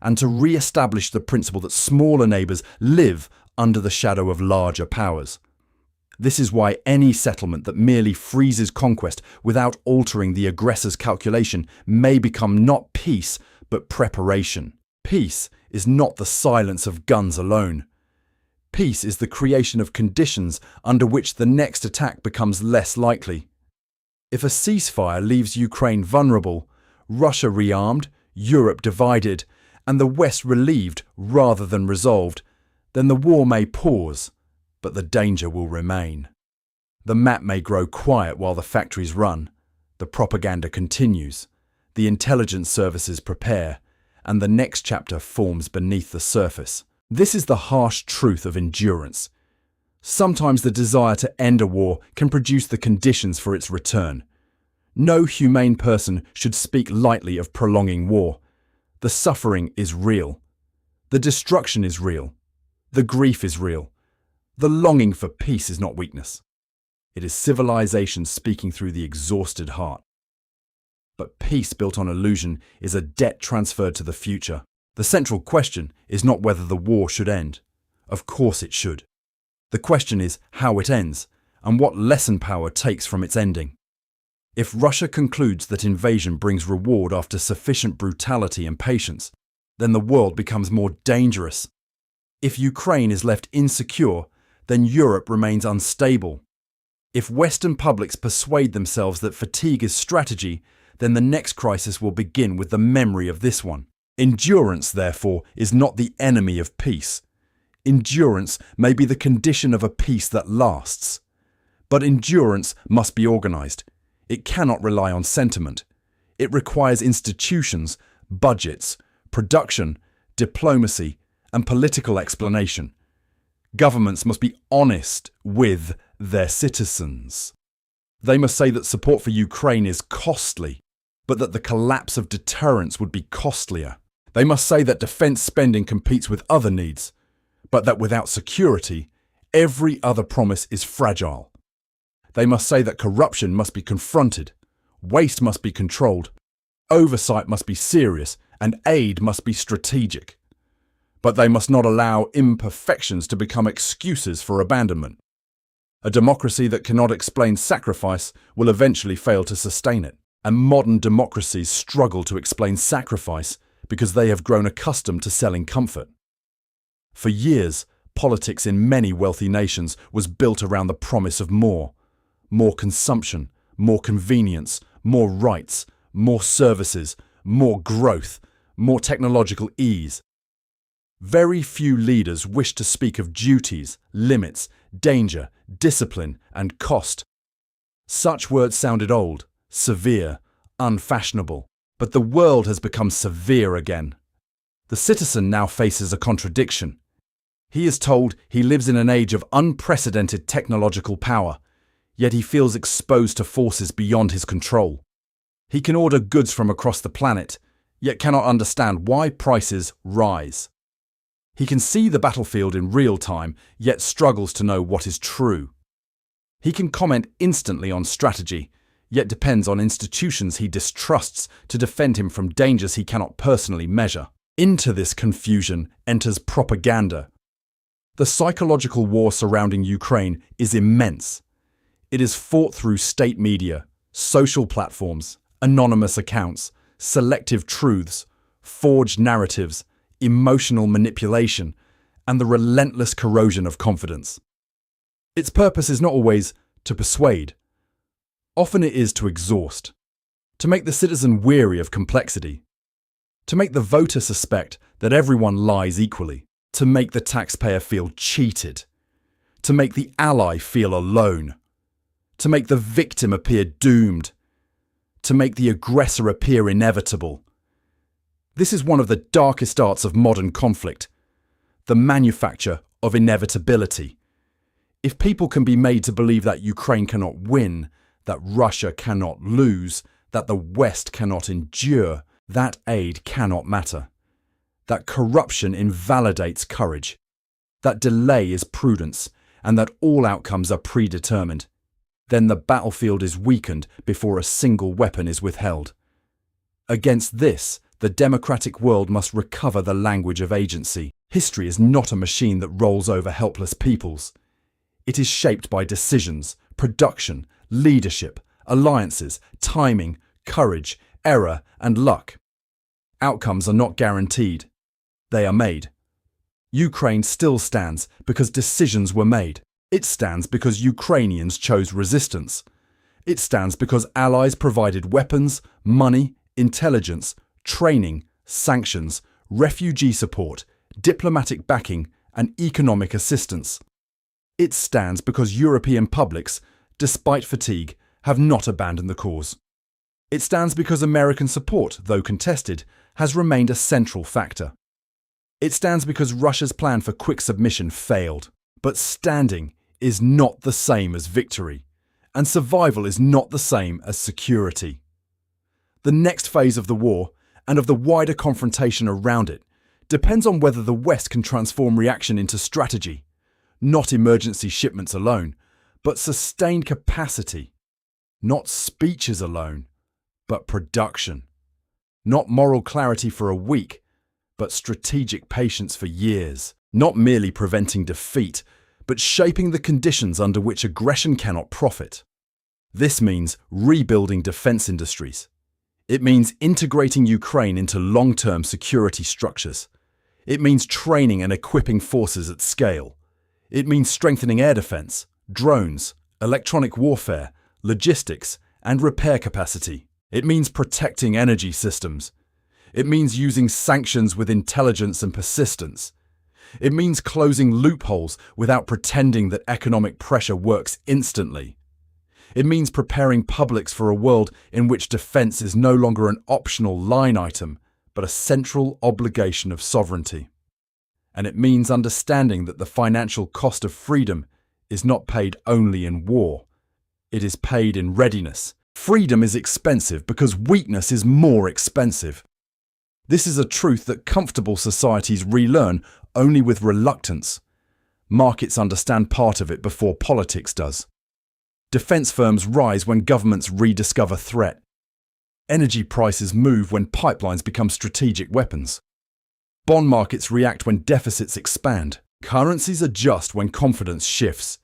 and to re-establish the principle that smaller neighbours live under the shadow of larger powers. This is why any settlement that merely freezes conquest without altering the aggressor's calculation may become not peace, but preparation. Peace is not the silence of guns alone. Peace is the creation of conditions under which the next attack becomes less likely. If a ceasefire leaves Ukraine vulnerable, Russia rearmed, Europe divided, and the West relieved rather than resolved, then the war may pause, but the danger will remain. The map may grow quiet while the factories run, the propaganda continues, the intelligence services prepare, and the next chapter forms beneath the surface. This is the harsh truth of endurance. Sometimes the desire to end a war can produce the conditions for its return. No humane person should speak lightly of prolonging war. The suffering is real. The destruction is real. The grief is real. The longing for peace is not weakness. It is civilization speaking through the exhausted heart. But peace built on illusion is a debt transferred to the future. The central question is not whether the war should end. Of course it should. The question is how it ends and what lesson power takes from its ending. If Russia concludes that invasion brings reward after sufficient brutality and patience, then the world becomes more dangerous. If Ukraine is left insecure, then Europe remains unstable. If Western publics persuade themselves that fatigue is strategy, then the next crisis will begin with the memory of this one. Endurance, therefore, is not the enemy of peace. Endurance may be the condition of a peace that lasts. But endurance must be organized. It cannot rely on sentiment. It requires institutions, budgets, production, diplomacy, and political explanation. Governments must be honest with their citizens. They must say that support for Ukraine is costly, but that the collapse of deterrence would be costlier. They must say that defense spending competes with other needs, but that without security, every other promise is fragile. They must say that corruption must be confronted, waste must be controlled, oversight must be serious, and aid must be strategic. But they must not allow imperfections to become excuses for abandonment. A democracy that cannot explain sacrifice will eventually fail to sustain it. And modern democracies struggle to explain sacrifice because they have grown accustomed to selling comfort. For years, politics in many wealthy nations was built around the promise of more consumption, more convenience, more rights, more services, more growth, more technological ease. Very few leaders wish to speak of duties, limits, danger, discipline, and cost. Such words sounded old, severe, unfashionable. But the world has become severe again. The citizen now faces a contradiction. He is told he lives in an age of unprecedented technological power, yet he feels exposed to forces beyond his control. He can order goods from across the planet, yet cannot understand why prices rise. He can see the battlefield in real time, yet struggles to know what is true. He can comment instantly on strategy, yet depends on institutions he distrusts to defend him from dangers he cannot personally measure. Into this confusion enters propaganda. The psychological war surrounding Ukraine is immense. It is fought through state media, social platforms, anonymous accounts, selective truths, forged narratives, emotional manipulation, and the relentless corrosion of confidence. Its purpose is not always to persuade. Often it is to exhaust, to make the citizen weary of complexity, to make the voter suspect that everyone lies equally, to make the taxpayer feel cheated, to make the ally feel alone, to make the victim appear doomed, to make the aggressor appear inevitable. This is one of the darkest arts of modern conflict, the manufacture of inevitability. If people can be made to believe that Ukraine cannot win, that Russia cannot lose, that the West cannot endure, that aid cannot matter, that corruption invalidates courage, that delay is prudence, and that all outcomes are predetermined, then the battlefield is weakened before a single weapon is withheld. Against this, the democratic world must recover the language of agency. History is not a machine that rolls over helpless peoples. It is shaped by decisions, production, leadership, alliances, timing, courage, error, and luck. Outcomes are not guaranteed. They are made. Ukraine still stands because decisions were made. It stands because Ukrainians chose resistance. It stands because allies provided weapons, money, intelligence, training, sanctions, refugee support, diplomatic backing, and economic assistance. It stands because European publics, despite fatigue, have not abandoned the cause. It stands because American support, though contested, has remained a central factor. It stands because Russia's plan for quick submission failed. But standing is not the same as victory, and survival is not the same as security. The next phase of the war, and of the wider confrontation around it, depends on whether the West can transform reaction into strategy, not emergency shipments alone, but sustained capacity, not speeches alone, but production, not moral clarity for a week, but strategic patience for years, not merely preventing defeat, but shaping the conditions under which aggression cannot profit. This means rebuilding defense industries. It means integrating Ukraine into long-term security structures. It means training and equipping forces at scale. It means strengthening air defense, drones, electronic warfare, logistics, and repair capacity. It means protecting energy systems. It means using sanctions with intelligence and persistence. It means closing loopholes without pretending that economic pressure works instantly. It means preparing publics for a world in which defense is no longer an optional line item, but a central obligation of sovereignty. And it means understanding that the financial cost of freedom is not paid only in war. It is paid in readiness. Freedom is expensive because weakness is more expensive. This is a truth that comfortable societies relearn only with reluctance. Markets understand part of it before politics does. Defense firms rise when governments rediscover threat. Energy prices move when pipelines become strategic weapons. Bond markets react when deficits expand. Currencies adjust when confidence shifts.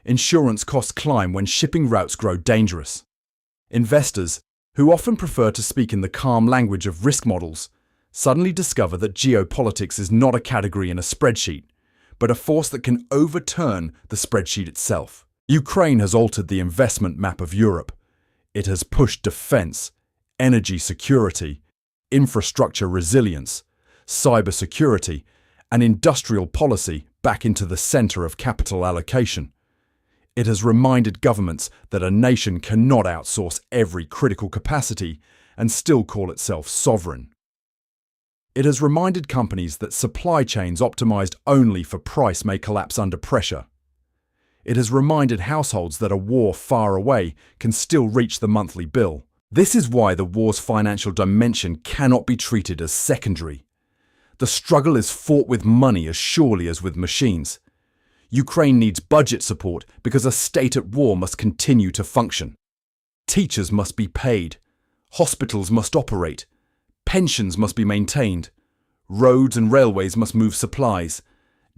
Insurance costs climb when shipping routes grow dangerous. Investors, who often prefer to speak in the calm language of risk models, suddenly discover that geopolitics is not a category in a spreadsheet, but a force that can overturn the spreadsheet itself. Ukraine has altered the investment map of Europe. It has pushed defense, energy security, infrastructure resilience, cybersecurity, and industrial policy back into the center of capital allocation. It has reminded governments that a nation cannot outsource every critical capacity and still call itself sovereign. It has reminded companies that supply chains optimized only for price may collapse under pressure. It has reminded households that a war far away can still reach the monthly bill. This is why the war's financial dimension cannot be treated as secondary. The struggle is fought with money as surely as with machines. Ukraine needs budget support because a state at war must continue to function. Teachers must be paid. Hospitals must operate. Pensions must be maintained. Roads and railways must move supplies.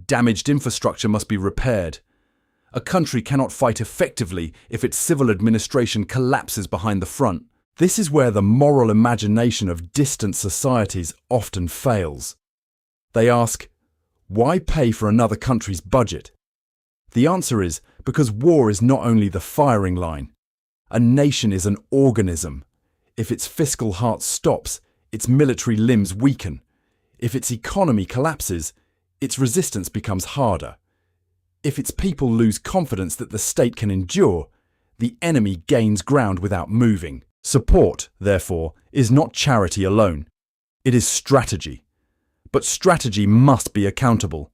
Damaged infrastructure must be repaired. A country cannot fight effectively if its civil administration collapses behind the front. This is where the moral imagination of distant societies often fails. They ask, why pay for another country's budget? The answer is because war is not only the firing line. A nation is an organism. If its fiscal heart stops, its military limbs weaken. If its economy collapses, its resistance becomes harder. If its people lose confidence that the state can endure, the enemy gains ground without moving. Support, therefore, is not charity alone. It is strategy. But strategy must be accountable.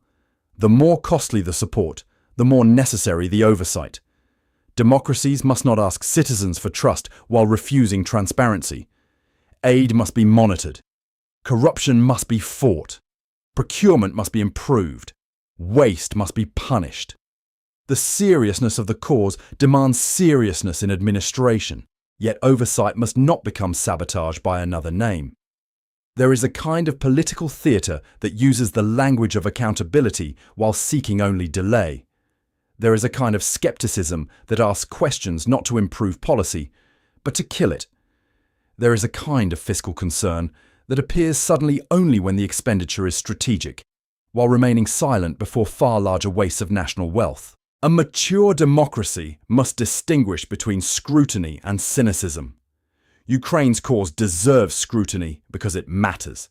The more costly the support, the more necessary the oversight. Democracies must not ask citizens for trust while refusing transparency. Aid must be monitored. Corruption must be fought. Procurement must be improved. Waste must be punished. The seriousness of the cause demands seriousness in administration, yet oversight must not become sabotage by another name. There is a kind of political theatre that uses the language of accountability while seeking only delay. There is a kind of skepticism that asks questions not to improve policy, but to kill it. There is a kind of fiscal concern that appears suddenly only when the expenditure is strategic, while remaining silent before far larger wastes of national wealth. A mature democracy must distinguish between scrutiny and cynicism. Ukraine's cause deserves scrutiny because it matters.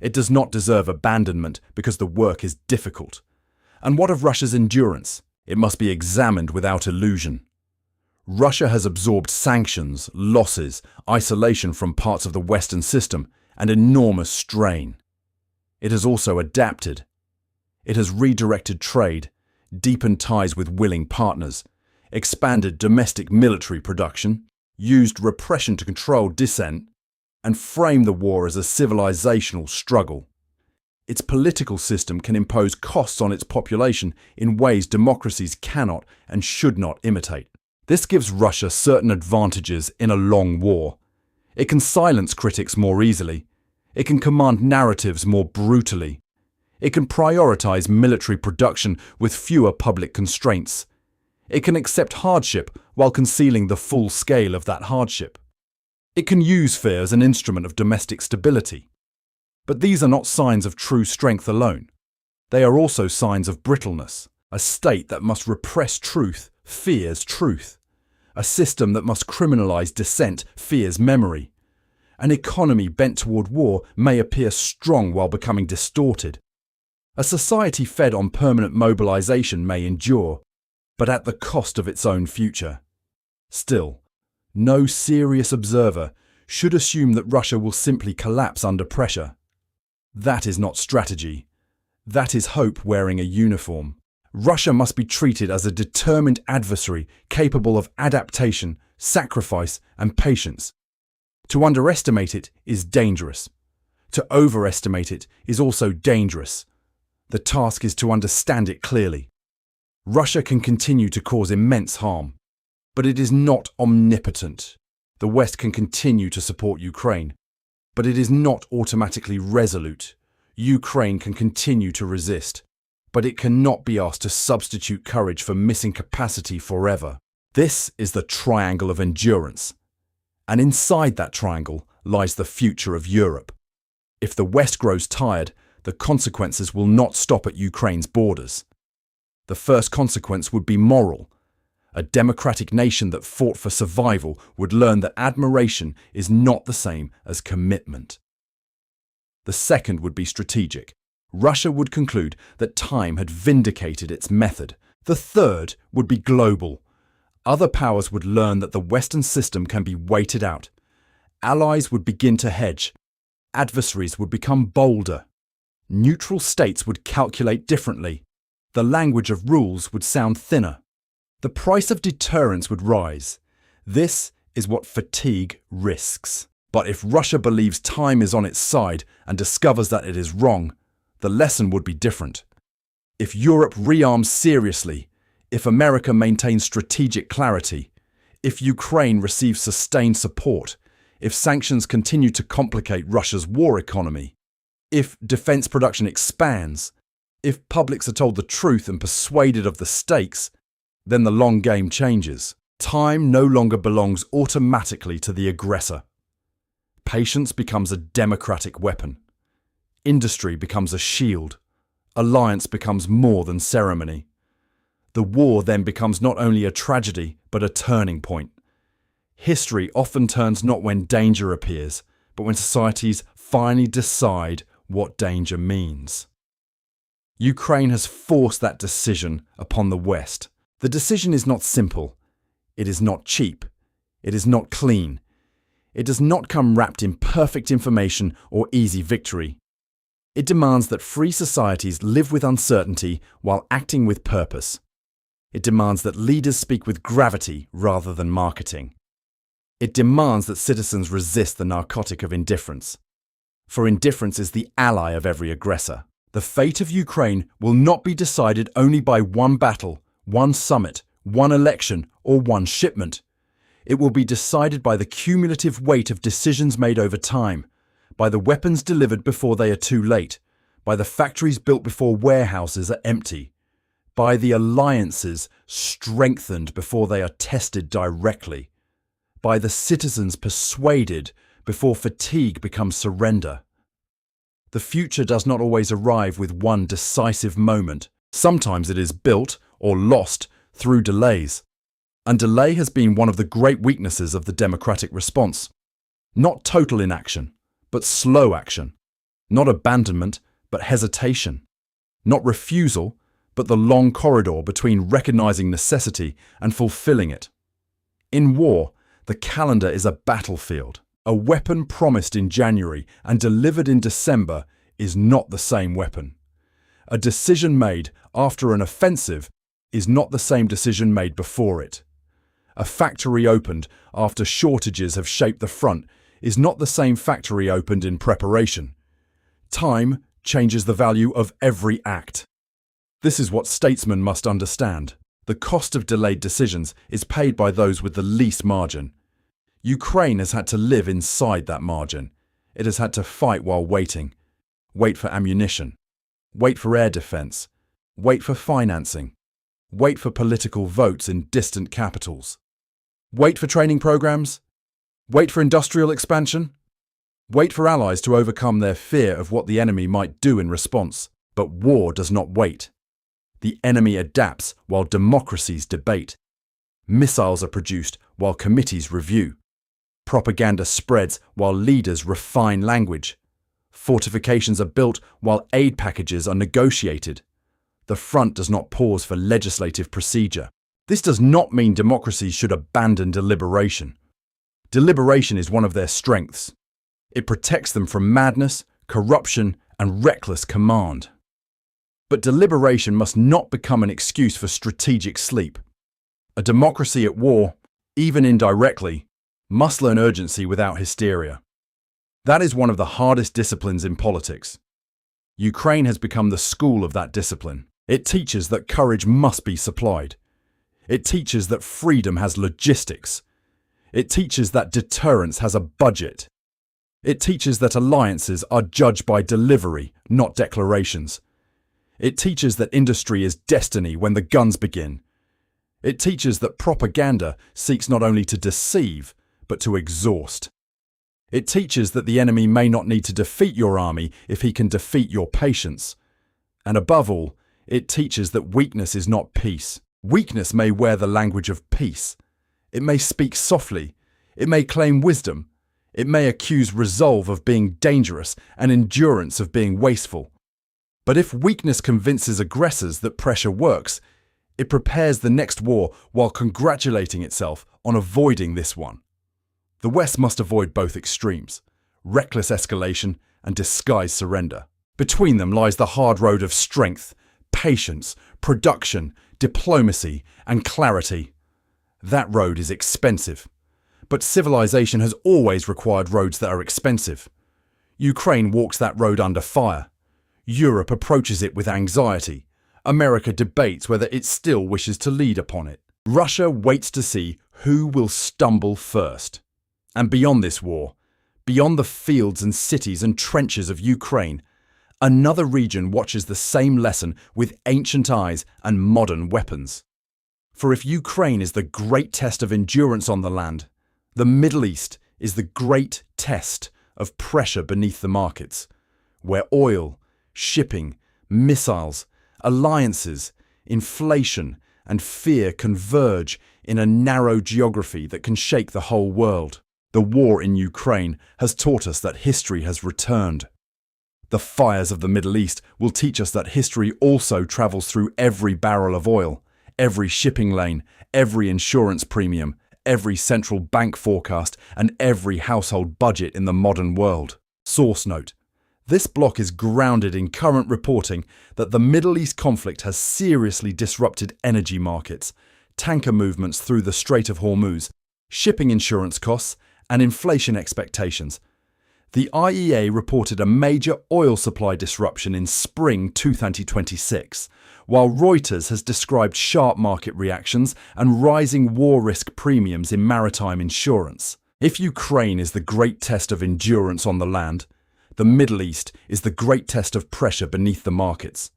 It does not deserve abandonment because the work is difficult. And what of Russia's endurance? It must be examined without illusion. Russia has absorbed sanctions, losses, isolation from parts of the Western system, and enormous strain. It has also adapted. It has redirected trade, deepened ties with willing partners, expanded domestic military production, used repression to control dissent, and framed the war as a civilizational struggle. Its political system can impose costs on its population in ways democracies cannot and should not imitate. This gives Russia certain advantages in a long war. It can silence critics more easily. It can command narratives more brutally. It can prioritize military production with fewer public constraints. It can accept hardship while concealing the full scale of that hardship. It can use fear as an instrument of domestic stability. But these are not signs of true strength alone. They are also signs of brittleness. A state that must repress truth fears truth. A system that must criminalize dissent fears memory. An economy bent toward war may appear strong while becoming distorted. A society fed on permanent mobilization may endure, but at the cost of its own future. Still, no serious observer should assume that Russia will simply collapse under pressure. That is not strategy. That is hope wearing a uniform. Russia must be treated as a determined adversary capable of adaptation, sacrifice, and patience. To underestimate it is dangerous. To overestimate it is also dangerous. The task is to understand it clearly. Russia can continue to cause immense harm, but it is not omnipotent. The West can continue to support Ukraine, but it is not automatically resolute. Ukraine can continue to resist, but it cannot be asked to substitute courage for missing capacity forever. This is the triangle of endurance. And inside that triangle lies the future of Europe. If the West grows tired, the consequences will not stop at Ukraine's borders. The first consequence would be moral. A democratic nation that fought for survival would learn that admiration is not the same as commitment. The second would be strategic. Russia would conclude that time had vindicated its method. The third would be global. Other powers would learn that the Western system can be waited out. Allies would begin to hedge. Adversaries would become bolder. Neutral states would calculate differently. The language of rules would sound thinner. The price of deterrence would rise. This is what fatigue risks. But if Russia believes time is on its side and discovers that it is wrong, the lesson would be different. If Europe rearms seriously, if America maintains strategic clarity, if Ukraine receives sustained support, if sanctions continue to complicate Russia's war economy, if defense production expands, if publics are told the truth and persuaded of the stakes, then the long game changes. Time no longer belongs automatically to the aggressor. Patience becomes a democratic weapon. Industry becomes a shield. Alliance becomes more than ceremony. The war then becomes not only a tragedy, but a turning point. History often turns not when danger appears, but when societies finally decide what danger means. Ukraine has forced that decision upon the West. The decision is not simple. It is not cheap. It is not clean. It does not come wrapped in perfect information or easy victory. It demands that free societies live with uncertainty while acting with purpose. It demands that leaders speak with gravity rather than marketing. It demands that citizens resist the narcotic of indifference. For indifference is the ally of every aggressor. The fate of Ukraine will not be decided only by one battle, one summit, one election, or one shipment. It will be decided by the cumulative weight of decisions made over time, by the weapons delivered before they are too late, by the factories built before warehouses are empty, by the alliances strengthened before they are tested directly, by the citizens persuaded before fatigue becomes surrender. The future does not always arrive with one decisive moment. Sometimes it is built or lost through delays. And delay has been one of the great weaknesses of the democratic response. Not total inaction, but slow action. Not abandonment, but hesitation. Not refusal, but the long corridor between recognizing necessity and fulfilling it. In war, the calendar is a battlefield. A weapon promised in January and delivered in December is not the same weapon. A decision made after an offensive is not the same decision made before it. A factory opened after shortages have shaped the front is not the same factory opened in preparation. Time changes the value of every act. This is what statesmen must understand. The cost of delayed decisions is paid by those with the least margin. Ukraine has had to live inside that margin. It has had to fight while waiting. Wait for ammunition. Wait for air defense. Wait for financing. Wait for political votes in distant capitals. Wait for training programs. Wait for industrial expansion. Wait for allies to overcome their fear of what the enemy might do in response. But war does not wait. The enemy adapts while democracies debate. Missiles are produced while committees review. Propaganda spreads while leaders refine language. Fortifications are built while aid packages are negotiated. The front does not pause for legislative procedure. This does not mean democracies should abandon deliberation. Deliberation is one of their strengths. It protects them from madness, corruption, and reckless command. But deliberation must not become an excuse for strategic sleep. A democracy at war, even indirectly, must learn urgency without hysteria. That is one of the hardest disciplines in politics. Ukraine has become the school of that discipline. It teaches that courage must be supplied. It teaches that freedom has logistics. It teaches that deterrence has a budget. It teaches that alliances are judged by delivery, not declarations. It teaches that industry is destiny when the guns begin. It teaches that propaganda seeks not only to deceive, but to exhaust. It teaches that the enemy may not need to defeat your army if he can defeat your patience. And above all, it teaches that weakness is not peace. Weakness may wear the language of peace. It may speak softly. It may claim wisdom. It may accuse resolve of being dangerous and endurance of being wasteful. But if weakness convinces aggressors that pressure works, it prepares the next war while congratulating itself on avoiding this one. The West must avoid both extremes, reckless escalation and disguised surrender. Between them lies the hard road of strength, patience, production, diplomacy, and clarity. That road is expensive. But civilization has always required roads that are expensive. Ukraine walks that road under fire. Europe approaches it with anxiety. America debates whether it still wishes to lead upon it. Russia waits to see who will stumble first. And beyond this war, beyond the fields and cities and trenches of Ukraine, another region watches the same lesson with ancient eyes and modern weapons. For if Ukraine is the great test of endurance on the land, the Middle East is the great test of pressure beneath the markets, where oil, shipping, missiles, alliances, inflation, and fear converge in a narrow geography that can shake the whole world. The war in Ukraine has taught us that history has returned. The fires of the Middle East will teach us that history also travels through every barrel of oil, every shipping lane, every insurance premium, every central bank forecast, and every household budget in the modern world. Source note: this block is grounded in current reporting that the Middle East conflict has seriously disrupted energy markets, tanker movements through the Strait of Hormuz, shipping insurance costs, and inflation expectations. The IEA reported a major oil supply disruption in spring 2026, while Reuters has described sharp market reactions and rising war risk premiums in maritime insurance. If Ukraine is the great test of endurance on the land, the Middle East is the great test of pressure beneath the markets.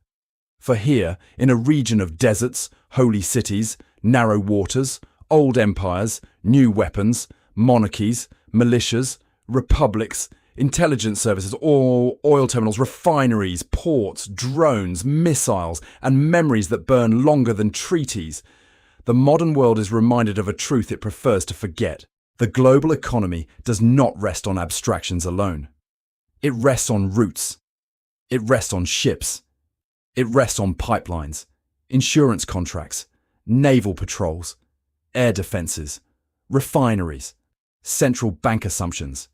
For here, in a region of deserts, holy cities, narrow waters, old empires, new weapons, monarchies, militias, republics, intelligence services, oil terminals, refineries, ports, drones, missiles, and memories that burn longer than treaties. The modern world is reminded of a truth it prefers to forget. The global economy does not rest on abstractions alone. It rests on roots. It rests on ships. It rests on pipelines, insurance contracts, naval patrols, air defences, refineries, central bank assumptions,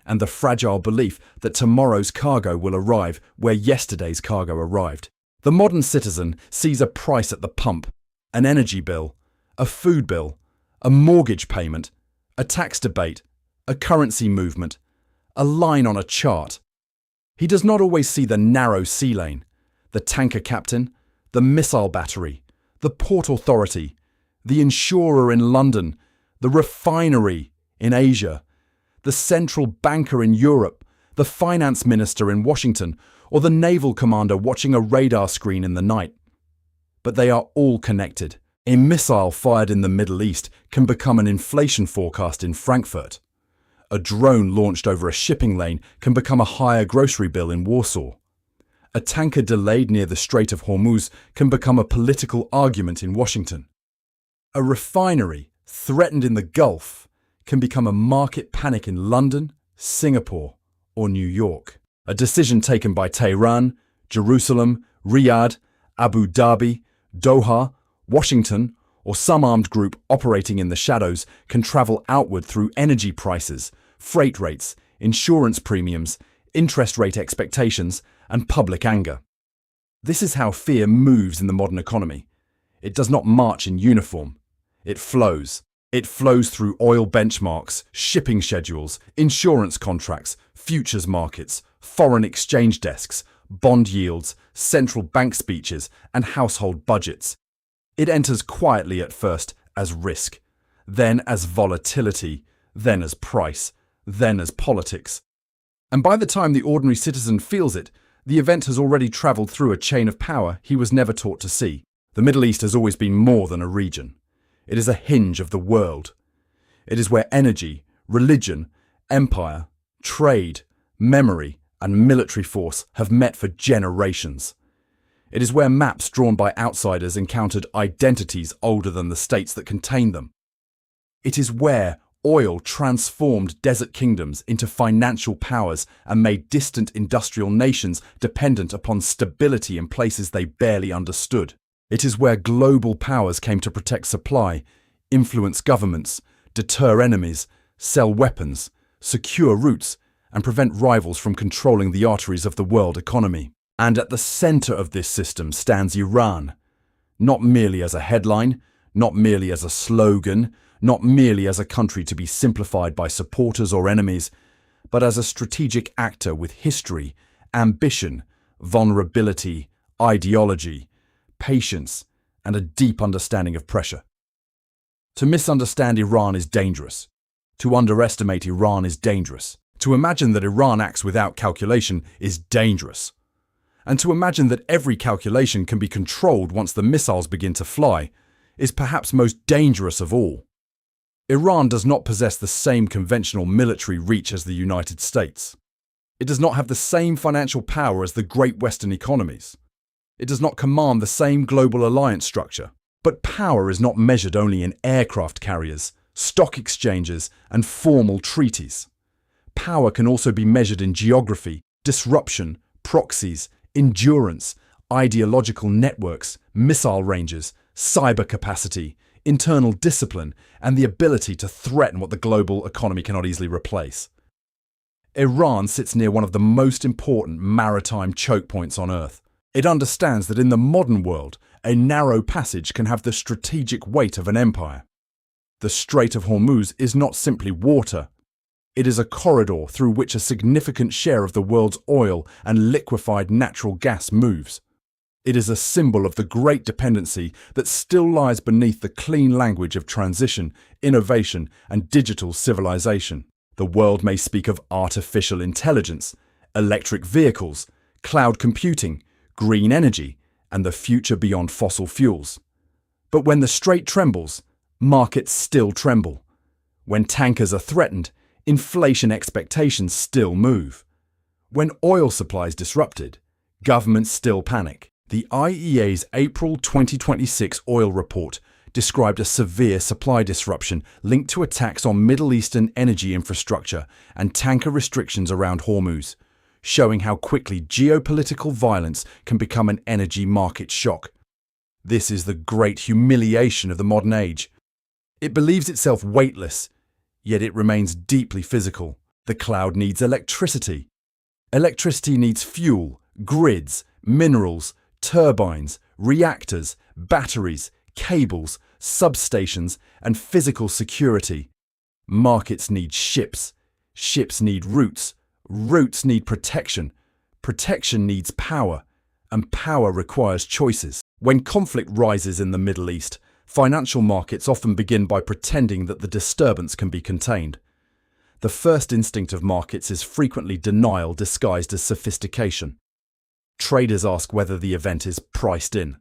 and the fragile belief that tomorrow's cargo will arrive where yesterday's cargo arrived. The modern citizen sees a price at the pump, an energy bill, a food bill, a mortgage payment, a tax debate, a currency movement, a line on a chart. He does not always see the narrow sea lane, the tanker captain, the missile battery, the port authority, the insurer in London, the refinery in Asia, the central banker in Europe, the finance minister in Washington, or the naval commander watching a radar screen in the night. But they are all connected. A missile fired in the Middle East can become an inflation forecast in Frankfurt. A drone launched over a shipping lane can become a higher grocery bill in Warsaw. A tanker delayed near the Strait of Hormuz can become a political argument in Washington. A refinery threatened in the Gulf can become a market panic in London, Singapore, or New York. A decision taken by Tehran, Jerusalem, Riyadh, Abu Dhabi, Doha, Washington, or some armed group operating in the shadows can travel outward through energy prices, freight rates, insurance premiums, interest rate expectations, and public anger. This is how fear moves in the modern economy. It does not march in uniform. It flows. It flows through oil benchmarks, shipping schedules, insurance contracts, futures markets, foreign exchange desks, bond yields, central bank speeches, and household budgets. It enters quietly at first as risk, then as volatility, then as price, then as politics. And by the time the ordinary citizen feels it, the event has already travelled through a chain of power he was never taught to see. The Middle East has always been more than a region. It is a hinge of the world. It is where energy, religion, empire, trade, memory, and military force have met for generations. It is where maps drawn by outsiders encountered identities older than the states that contain them. It is where oil transformed desert kingdoms into financial powers and made distant industrial nations dependent upon stability in places they barely understood. It is where global powers came to protect supply, influence governments, deter enemies, sell weapons, secure routes, and prevent rivals from controlling the arteries of the world economy. And at the center of this system stands Iran, not merely as a headline, not merely as a slogan, not merely as a country to be simplified by supporters or enemies, but as a strategic actor with history, ambition, vulnerability, ideology, patience, and a deep understanding of pressure. To misunderstand Iran is dangerous. To underestimate Iran is dangerous. To imagine that Iran acts without calculation is dangerous. And to imagine that every calculation can be controlled once the missiles begin to fly is perhaps most dangerous of all. Iran does not possess the same conventional military reach as the United States. It does not have the same financial power as the great Western economies. It does not command the same global alliance structure. But power is not measured only in aircraft carriers, stock exchanges, and formal treaties. Power can also be measured in geography, disruption, proxies, endurance, ideological networks, missile ranges, cyber capacity, internal discipline, and the ability to threaten what the global economy cannot easily replace. Iran sits near one of the most important maritime choke points on Earth. It understands that in the modern world, a narrow passage can have the strategic weight of an empire. The Strait of Hormuz is not simply water. It is a corridor through which a significant share of the world's oil and liquefied natural gas moves. It is a symbol of the great dependency that still lies beneath the clean language of transition, innovation, and digital civilization. The world may speak of artificial intelligence, electric vehicles, cloud computing, green energy, and the future beyond fossil fuels. But when the strait trembles, markets still tremble. When tankers are threatened, inflation expectations still move. When oil supply is disrupted, governments still panic. The IEA's April 2026 oil report described a severe supply disruption linked to attacks on Middle Eastern energy infrastructure and tanker restrictions around Hormuz, showing how quickly geopolitical violence can become an energy market shock. This is the great humiliation of the modern age. It believes itself weightless, yet it remains deeply physical. The cloud needs electricity. Electricity needs fuel, grids, minerals, turbines, reactors, batteries, cables, substations, and physical security. Markets need ships. Ships need routes. Routes need protection. Protection needs power. And power requires choices. When conflict rises in the Middle East, financial markets often begin by pretending that the disturbance can be contained. The first instinct of markets is frequently denial disguised as sophistication. Traders ask whether the event is priced in.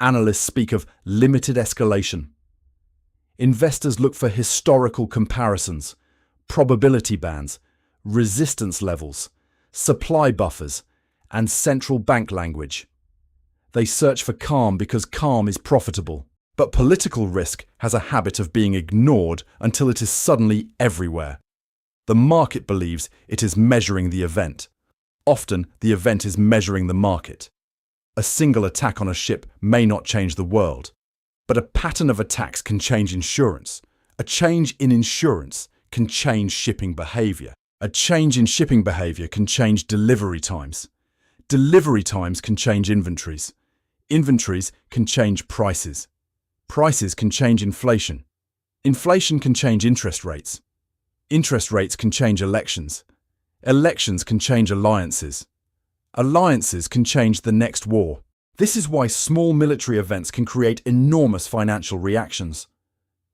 Analysts speak of limited escalation. Investors look for historical comparisons, probability bands, resistance levels, supply buffers, and central bank language. They search for calm because calm is profitable. But political risk has a habit of being ignored until it is suddenly everywhere. The market believes it is measuring the event. Often, the event is measuring the market. A single attack on a ship may not change the world, but a pattern of attacks can change insurance. A change in insurance can change shipping behavior. A change in shipping behavior can change delivery times. Delivery times can change inventories. Inventories can change prices. Prices can change inflation. Inflation can change interest rates. Interest rates can change elections. Elections can change alliances. Alliances can change the next war. This is why small military events can create enormous financial reactions.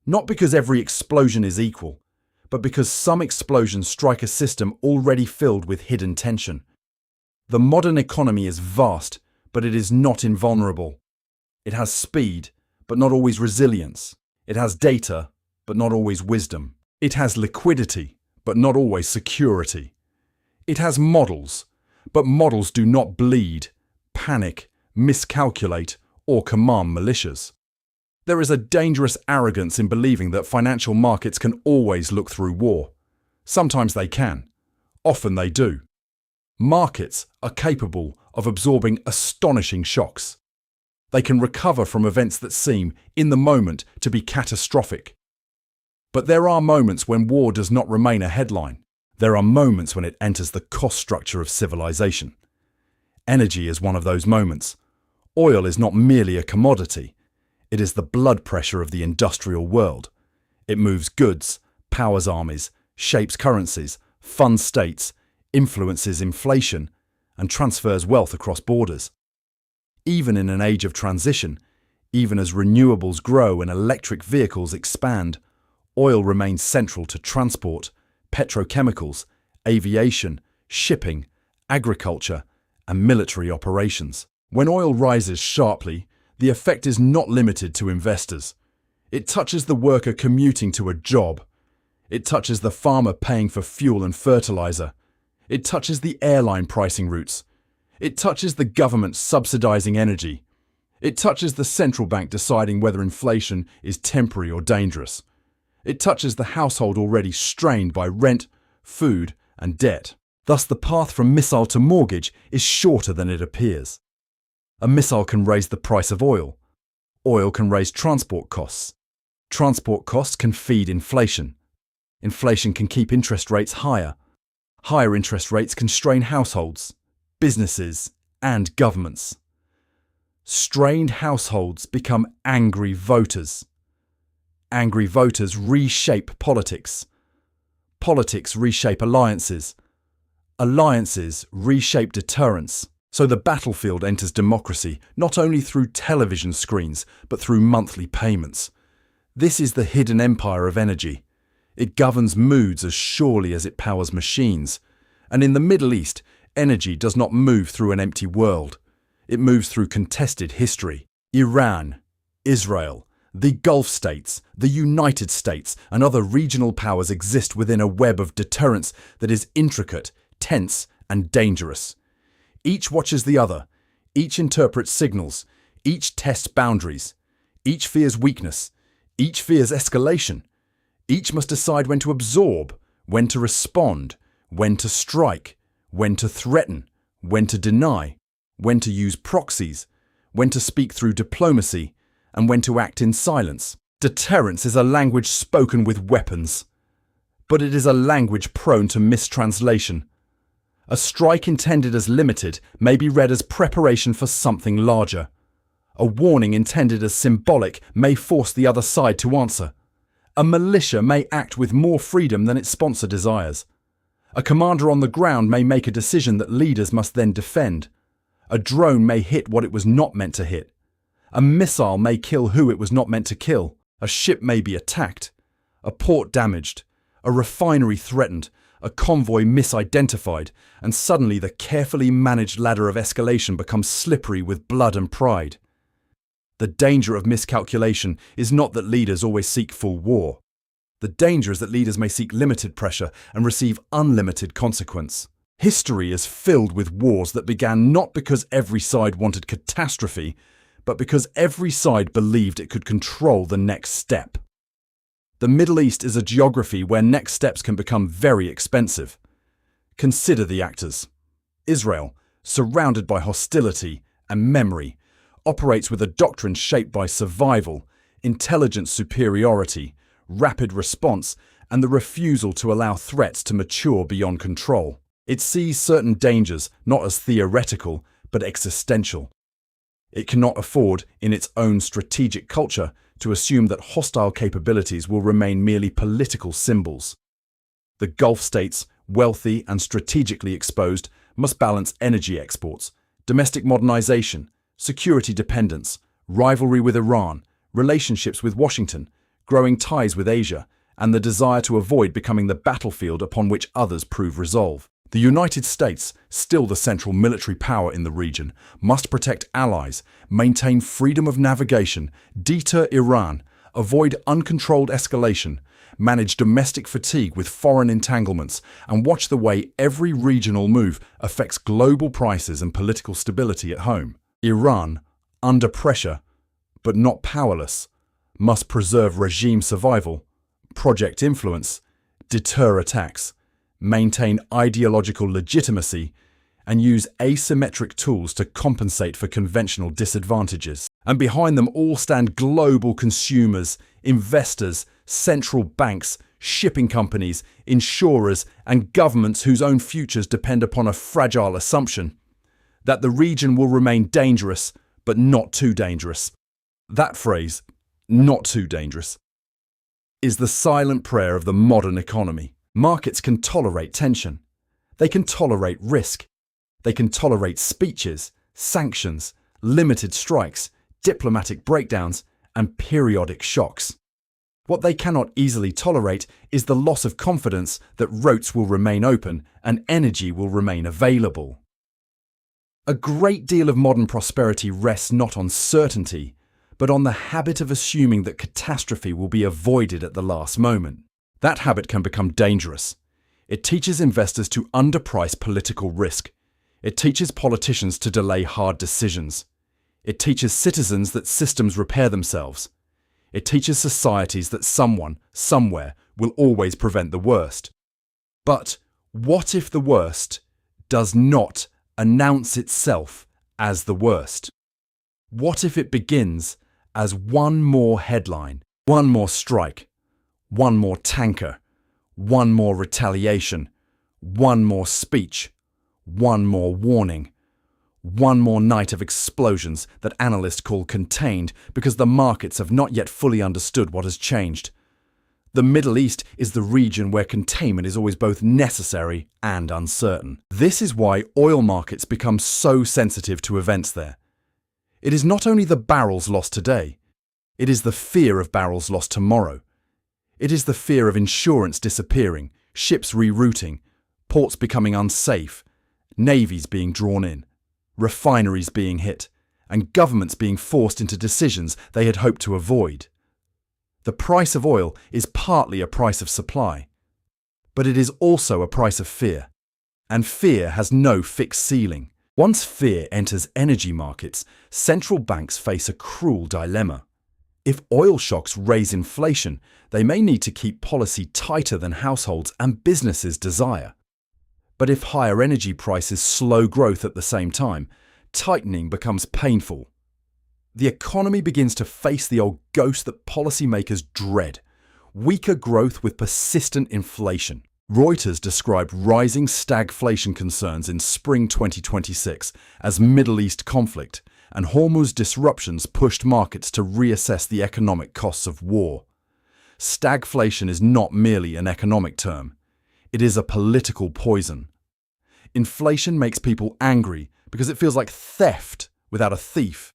Not because every explosion is equal, but because some explosions strike a system already filled with hidden tension. The modern economy is vast, but it is not invulnerable. It has speed, but not always resilience. It has data, but not always wisdom. It has liquidity, but not always security. It has models, but models do not bleed, panic, miscalculate, or command militias. There is a dangerous arrogance in believing that financial markets can always look through war. Sometimes they can. Often they do. Markets are capable of absorbing astonishing shocks. They can recover from events that seem, in the moment, to be catastrophic. But there are moments when war does not remain a headline. There are moments when it enters the cost structure of civilization. Energy is one of those moments. Oil is not merely a commodity. It is the blood pressure of the industrial world. It moves goods, powers armies, shapes currencies, funds states, influences inflation, and transfers wealth across borders. Even in an age of transition, even as renewables grow and electric vehicles expand, oil remains central to transport, petrochemicals, aviation, shipping, agriculture, and military operations. When oil rises sharply, the effect is not limited to investors. It touches the worker commuting to a job. It touches the farmer paying for fuel and fertilizer. It touches the airline pricing routes. It touches the government subsidizing energy. It touches the central bank deciding whether inflation is temporary or dangerous. It touches the household already strained by rent, food, and debt. Thus, the path from missile to mortgage is shorter than it appears. A missile can raise the price of oil. Oil can raise transport costs. Transport costs can feed inflation. Inflation can keep interest rates higher. Higher interest rates can strain households, businesses, and governments. Strained households become angry voters. Angry voters reshape politics. Politics reshape alliances. Alliances reshape deterrence. So the battlefield enters democracy not only through television screens, but through monthly payments. This is the hidden empire of energy. It governs moods as surely as it powers machines. And in the Middle East, energy does not move through an empty world. It moves through contested history. Iran, Israel, The Gulf states, the United States, and other regional powers exist within a web of deterrence that is intricate, tense, and dangerous. Each watches the other, each interprets signals, each tests boundaries, each fears weakness, each fears escalation. Each must decide when to absorb, when to respond, when to strike, when to threaten, when to deny, when to use proxies, when to speak through diplomacy, and when to act in silence. Deterrence is a language spoken with weapons, but it is a language prone to mistranslation. A strike intended as limited may be read as preparation for something larger. A warning intended as symbolic may force the other side to answer. A militia may act with more freedom than its sponsor desires. A commander on the ground may make a decision that leaders must then defend. A drone may hit what it was not meant to hit. A missile may kill who it was not meant to kill. A ship may be attacked. A port damaged. A refinery threatened. A convoy misidentified. And suddenly the carefully managed ladder of escalation becomes slippery with blood and pride. The danger of miscalculation is not that leaders always seek full war. The danger is that leaders may seek limited pressure and receive unlimited consequence. History is filled with wars that began not because every side wanted catastrophe, but because every side believed it could control the next step. The Middle East is a geography where next steps can become very expensive. Consider the actors. Israel, surrounded by hostility and memory, operates with a doctrine shaped by survival, intelligence superiority, rapid response, and the refusal to allow threats to mature beyond control. It sees certain dangers not as theoretical, but existential. It cannot afford, in its own strategic culture, to assume that hostile capabilities will remain merely political symbols. The Gulf states, wealthy and strategically exposed, must balance energy exports, domestic modernization, security dependence, rivalry with Iran, relationships with Washington, growing ties with Asia, and the desire to avoid becoming the battlefield upon which others prove resolve. The United States, still the central military power in the region, must protect allies, maintain freedom of navigation, deter Iran, avoid uncontrolled escalation, manage domestic fatigue with foreign entanglements, and watch the way every regional move affects global prices and political stability at home. Iran, under pressure, but not powerless, must preserve regime survival, project influence, deter attacks, maintain ideological legitimacy, and use asymmetric tools to compensate for conventional disadvantages. And behind them all stand global consumers, investors, central banks, shipping companies, insurers, and governments whose own futures depend upon a fragile assumption that the region will remain dangerous, but not too dangerous. That phrase, not too dangerous, is the silent prayer of the modern economy. Markets can tolerate tension. They can tolerate risk. They can tolerate speeches, sanctions, limited strikes, diplomatic breakdowns, and periodic shocks. What they cannot easily tolerate is the loss of confidence that routes will remain open and energy will remain available. A great deal of modern prosperity rests not on certainty, but on the habit of assuming that catastrophe will be avoided at the last moment. That habit can become dangerous. It teaches investors to underprice political risk. It teaches politicians to delay hard decisions. It teaches citizens that systems repair themselves. It teaches societies that someone, somewhere, will always prevent the worst. But what if the worst does not announce itself as the worst? What if it begins as one more headline, one more strike, one more tanker, one more retaliation, one more speech, one more warning, one more night of explosions that analysts call contained because the markets have not yet fully understood what has changed? The Middle East is the region where containment is always both necessary and uncertain. This is why oil markets become so sensitive to events there. It is not only the barrels lost today, it is the fear of barrels lost tomorrow. It is the fear of insurance disappearing, ships rerouting, ports becoming unsafe, navies being drawn in, refineries being hit, and governments being forced into decisions they had hoped to avoid. The price of oil is partly a price of supply, but it is also a price of fear, and fear has no fixed ceiling. Once fear enters energy markets, central banks face a cruel dilemma. If oil shocks raise inflation, they may need to keep policy tighter than households and businesses desire. But if higher energy prices slow growth at the same time, tightening becomes painful. The economy begins to face the old ghost that policymakers dread: weaker growth with persistent inflation. Reuters described rising stagflation concerns in spring 2026 as Middle East conflict, and Hormuz disruptions pushed markets to reassess the economic costs of war. Stagflation is not merely an economic term. It is a political poison. Inflation makes people angry because it feels like theft without a thief.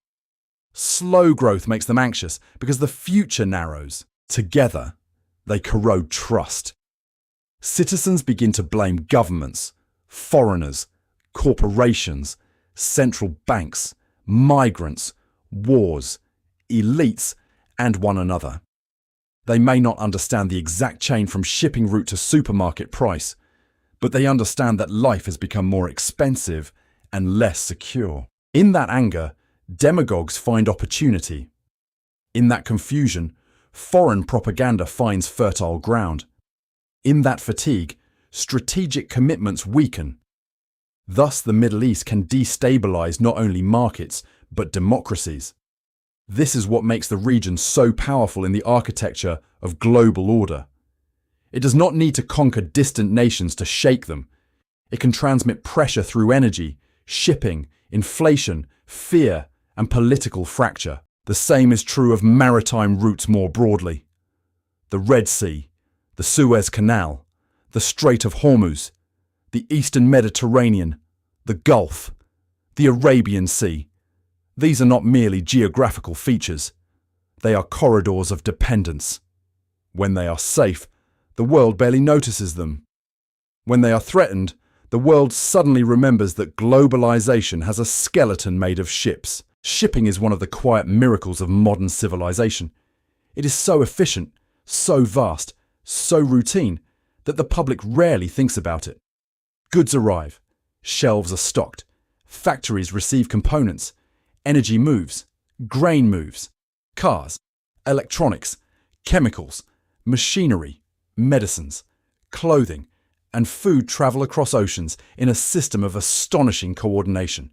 Slow growth makes them anxious because the future narrows. Together, they corrode trust. Citizens begin to blame governments, foreigners, corporations, central banks, migrants, wars, elites, and one another. They may not understand the exact chain from shipping route to supermarket price, but they understand that life has become more expensive and less secure. In that anger, demagogues find opportunity. In that confusion, foreign propaganda finds fertile ground. In that fatigue, strategic commitments weaken. Thus, the Middle East can destabilize not only markets, but democracies. This is what makes the region so powerful in the architecture of global order. It does not need to conquer distant nations to shake them. It can transmit pressure through energy, shipping, inflation, fear, and political fracture. The same is true of maritime routes more broadly. The Red Sea, the Suez Canal, the Strait of Hormuz, the Eastern Mediterranean, the Gulf, the Arabian Sea. These are not merely geographical features. They are corridors of dependence. When they are safe, the world barely notices them. When they are threatened, the world suddenly remembers that globalization has a skeleton made of ships. Shipping is one of the quiet miracles of modern civilization. It is so efficient, so vast, so routine, that the public rarely thinks about it. Goods arrive, shelves are stocked, factories receive components, energy moves, grain moves, cars, electronics, chemicals, machinery, medicines, clothing, and food travel across oceans in a system of astonishing coordination.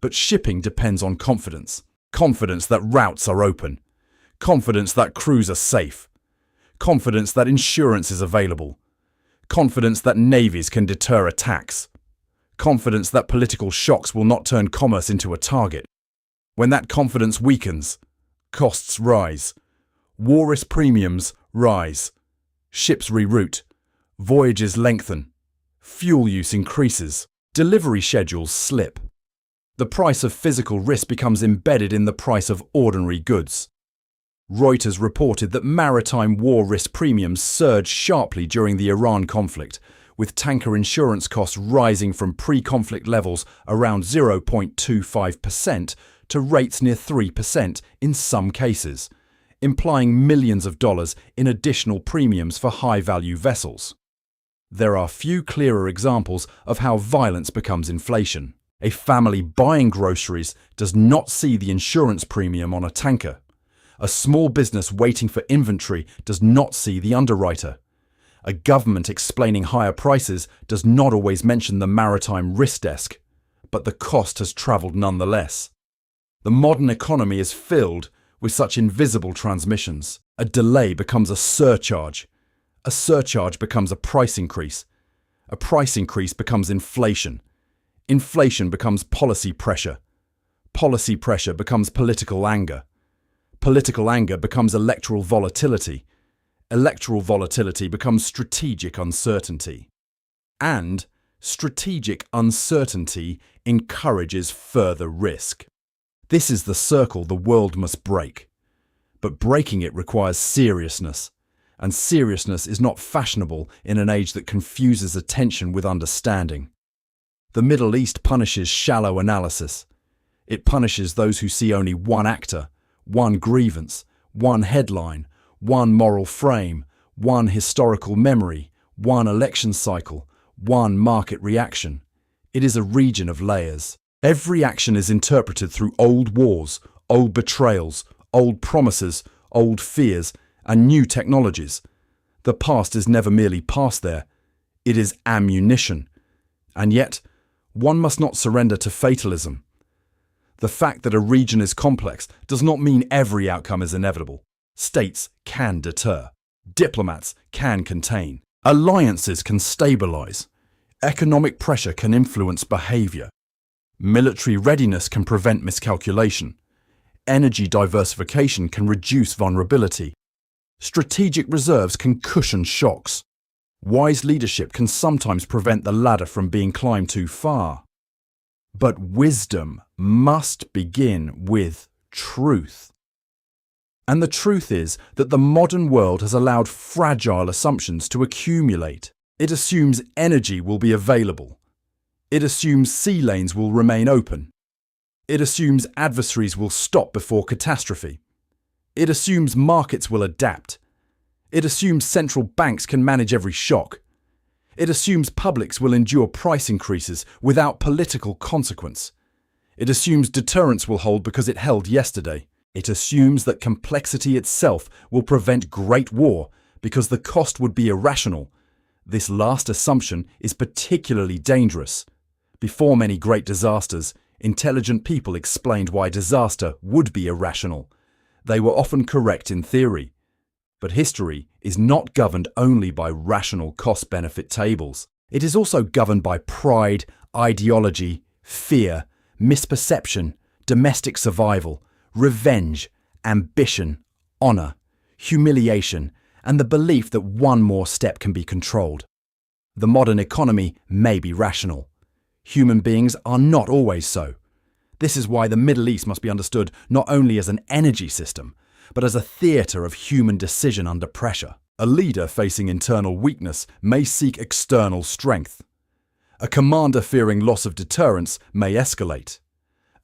But shipping depends on confidence. Confidence that routes are open. Confidence that crews are safe. Confidence that insurance is available. Confidence that navies can deter attacks. Confidence that political shocks will not turn commerce into a target. When that confidence weakens, costs rise. War risk premiums rise. Ships reroute. Voyages lengthen. Fuel use increases. Delivery schedules slip. The price of physical risk becomes embedded in the price of ordinary goods. Reuters reported that maritime war risk premiums surged sharply during the Iran conflict, with tanker insurance costs rising from pre-conflict levels around 0.25% to rates near 3% in some cases, implying millions of dollars in additional premiums for high-value vessels. There are few clearer examples of how violence becomes inflation. A family buying groceries does not see the insurance premium on a tanker. A small business waiting for inventory does not see the underwriter. A government explaining higher prices does not always mention the maritime risk desk, but the cost has travelled nonetheless. The modern economy is filled with such invisible transmissions. A delay becomes a surcharge. A surcharge becomes a price increase. A price increase becomes inflation. Inflation becomes policy pressure. Policy pressure becomes political anger. Political anger becomes electoral volatility. Electoral volatility becomes strategic uncertainty. And strategic uncertainty encourages further risk. This is the circle the world must break. But breaking it requires seriousness. And seriousness is not fashionable in an age that confuses attention with understanding. The Middle East punishes shallow analysis. It punishes those who see only one actor, one grievance, one headline, one moral frame, one historical memory, one election cycle, one market reaction. It is a region of layers. Every action is interpreted through old wars, old betrayals, old promises, old fears, and new technologies. The past is never merely past there. It is ammunition. And yet, one must not surrender to fatalism. The fact that a region is complex does not mean every outcome is inevitable. States can deter. Diplomats can contain. Alliances can stabilize. Economic pressure can influence behavior. Military readiness can prevent miscalculation. Energy diversification can reduce vulnerability. Strategic reserves can cushion shocks. Wise leadership can sometimes prevent the ladder from being climbed too far. But wisdom must begin with truth. And the truth is that the modern world has allowed fragile assumptions to accumulate. It assumes energy will be available. It assumes sea lanes will remain open. It assumes adversaries will stop before catastrophe. It assumes markets will adapt. It assumes central banks can manage every shock. It assumes publics will endure price increases without political consequence. It assumes deterrence will hold because it held yesterday. It assumes that complexity itself will prevent great war because the cost would be irrational. This last assumption is particularly dangerous. Before many great disasters, intelligent people explained why disaster would be irrational. They were often correct in theory. But history is not governed only by rational cost-benefit tables. It is also governed by pride, ideology, fear, misperception, domestic survival, revenge, ambition, honor, humiliation, and the belief that one more step can be controlled. The modern economy may be rational. Human beings are not always so. This is why the Middle East must be understood not only as an energy system, but as a theatre of human decision under pressure. A leader facing internal weakness may seek external strength. A commander fearing loss of deterrence may escalate.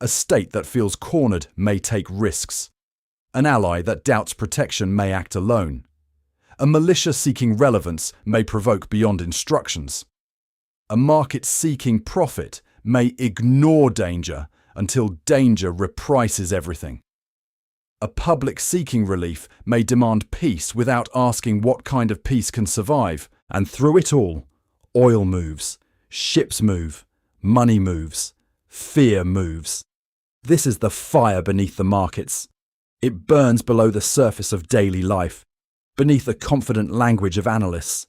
A state that feels cornered may take risks. An ally that doubts protection may act alone. A militia seeking relevance may provoke beyond instructions. A market seeking profit may ignore danger until danger reprices everything. A public seeking relief may demand peace without asking what kind of peace can survive. And through it all, oil moves, ships move, money moves, fear moves. This is the fire beneath the markets. It burns below the surface of daily life, beneath the confident language of analysts,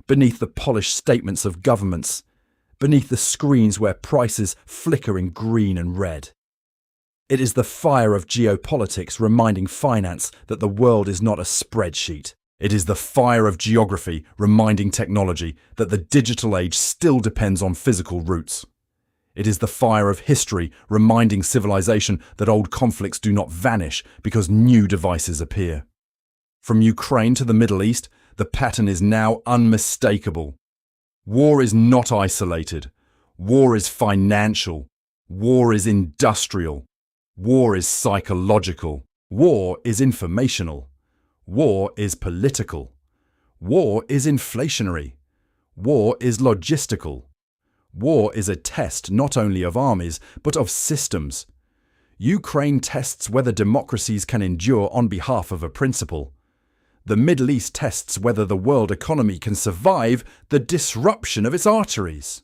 beneath the polished statements of governments, beneath the screens where prices flicker in green and red. It is the fire of geopolitics reminding finance that the world is not a spreadsheet. It is the fire of geography reminding technology that the digital age still depends on physical roots. It is the fire of history reminding civilization that old conflicts do not vanish because new devices appear. From Ukraine to the Middle East, the pattern is now unmistakable. War is not isolated. War is financial. War is industrial. War is psychological. War is informational. War is political. War is inflationary. War is logistical. War is a test not only of armies, but of systems. Ukraine tests whether democracies can endure on behalf of a principle. The Middle East tests whether the world economy can survive the disruption of its arteries.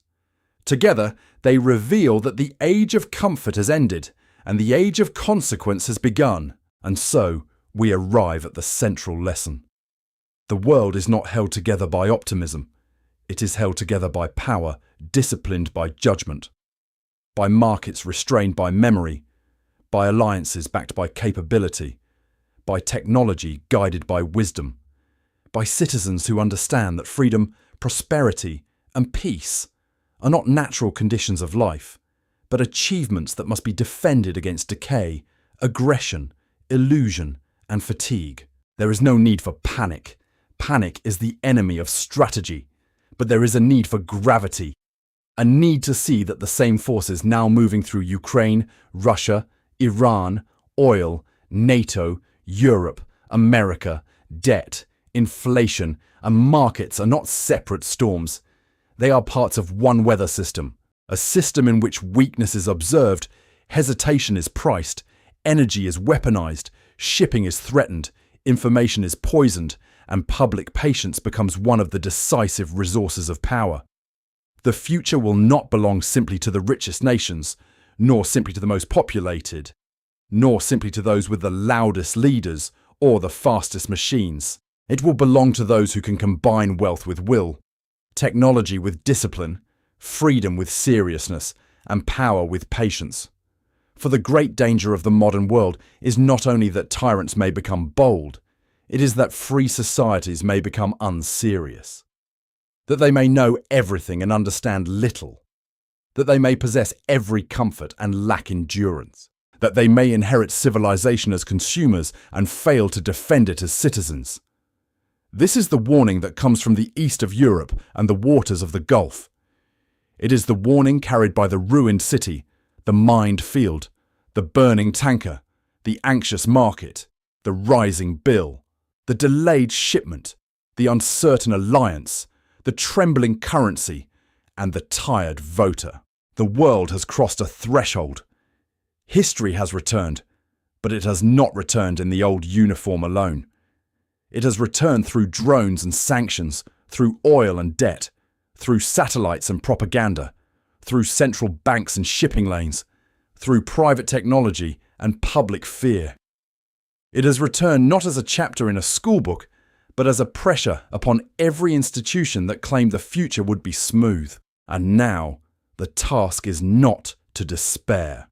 Together, they reveal that the age of comfort has ended and the age of consequence has begun, and so we arrive at the central lesson. The world is not held together by optimism. It is held together by power, disciplined by judgment, by markets restrained by memory, by alliances backed by capability, by technology guided by wisdom, by citizens who understand that freedom, prosperity, and peace are not natural conditions of life, but achievements that must be defended against decay, aggression, illusion, and fatigue. There is no need for panic. Panic is the enemy of strategy. But there is a need for gravity, a need to see that the same forces now moving through Ukraine, Russia, Iran, oil, NATO, Europe, America, debt, inflation, and markets are not separate storms. They are parts of one weather system, a system in which weakness is observed, hesitation is priced, energy is weaponized, shipping is threatened, information is poisoned, and public patience becomes one of the decisive resources of power. The future will not belong simply to the richest nations, nor simply to the most populated, nor simply to those with the loudest leaders or the fastest machines. It will belong to those who can combine wealth with will, technology with discipline, freedom with seriousness, and power with patience. For the great danger of the modern world is not only that tyrants may become bold, it is that free societies may become unserious. That they may know everything and understand little. That they may possess every comfort and lack endurance. That they may inherit civilization as consumers and fail to defend it as citizens. This is the warning that comes from the east of Europe and the waters of the Gulf. It is the warning carried by the ruined city, the mined field, the burning tanker, the anxious market, the rising bill, the delayed shipment, the uncertain alliance, the trembling currency, and the tired voter. The world has crossed a threshold. History has returned, but it has not returned in the old uniform alone. It has returned through drones and sanctions, through oil and debt, through satellites and propaganda, through central banks and shipping lanes, through private technology and public fear. It has returned not as a chapter in a schoolbook, but as a pressure upon every institution that claimed the future would be smooth. And now, the task is not to despair.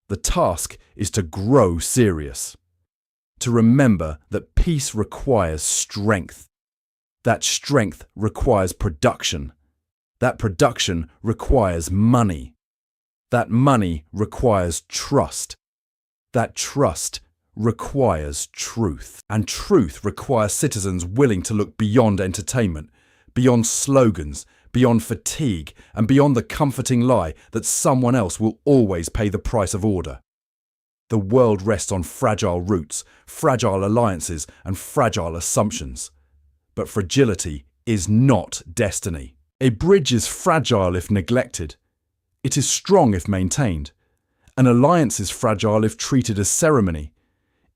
The task is to grow serious. To remember that peace requires strength. That strength requires production. That production requires money. That money requires trust. That trust requires truth. And truth requires citizens willing to look beyond entertainment, beyond slogans, beyond fatigue, and beyond the comforting lie that someone else will always pay the price of order. The world rests on fragile roots, fragile alliances, and fragile assumptions. But fragility is not destiny. A bridge is fragile if neglected. It is strong if maintained. An alliance is fragile if treated as ceremony.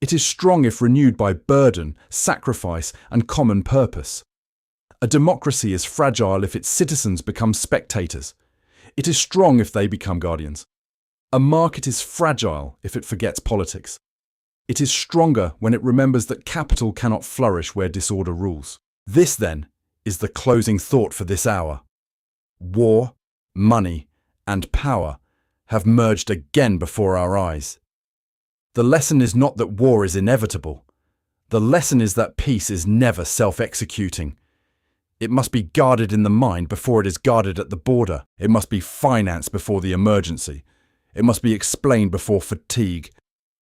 It is strong if renewed by burden, sacrifice, and common purpose. A democracy is fragile if its citizens become spectators. It is strong if they become guardians. A market is fragile if it forgets politics. It is stronger when it remembers that capital cannot flourish where disorder rules. This, then, is the closing thought for this hour. War, money, and power have merged again before our eyes. The lesson is not that war is inevitable. The lesson is that peace is never self-executing. It must be guarded in the mind before it is guarded at the border. It must be financed before the emergency. It must be explained before fatigue.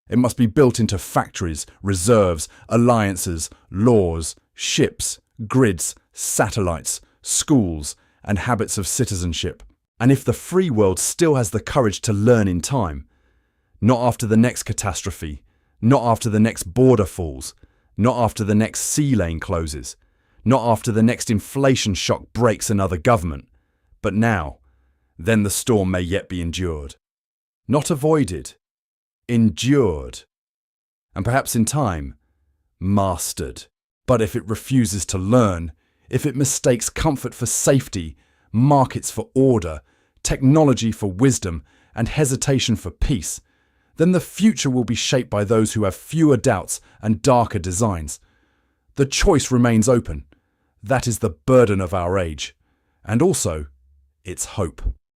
It must be built into factories, reserves, alliances, laws, ships, grids, satellites, schools, and habits of citizenship. And if the free world still has the courage to learn in time, not after the next catastrophe, not after the next border falls, not after the next sea lane closes, not after the next inflation shock breaks another government, but now, then the storm may yet be endured. Not avoided, endured, and perhaps in time, mastered. But if it refuses to learn, if it mistakes comfort for safety, markets for order, technology for wisdom, and hesitation for peace, then the future will be shaped by those who have fewer doubts and darker designs. The choice remains open. That is the burden of our age, and also its hope.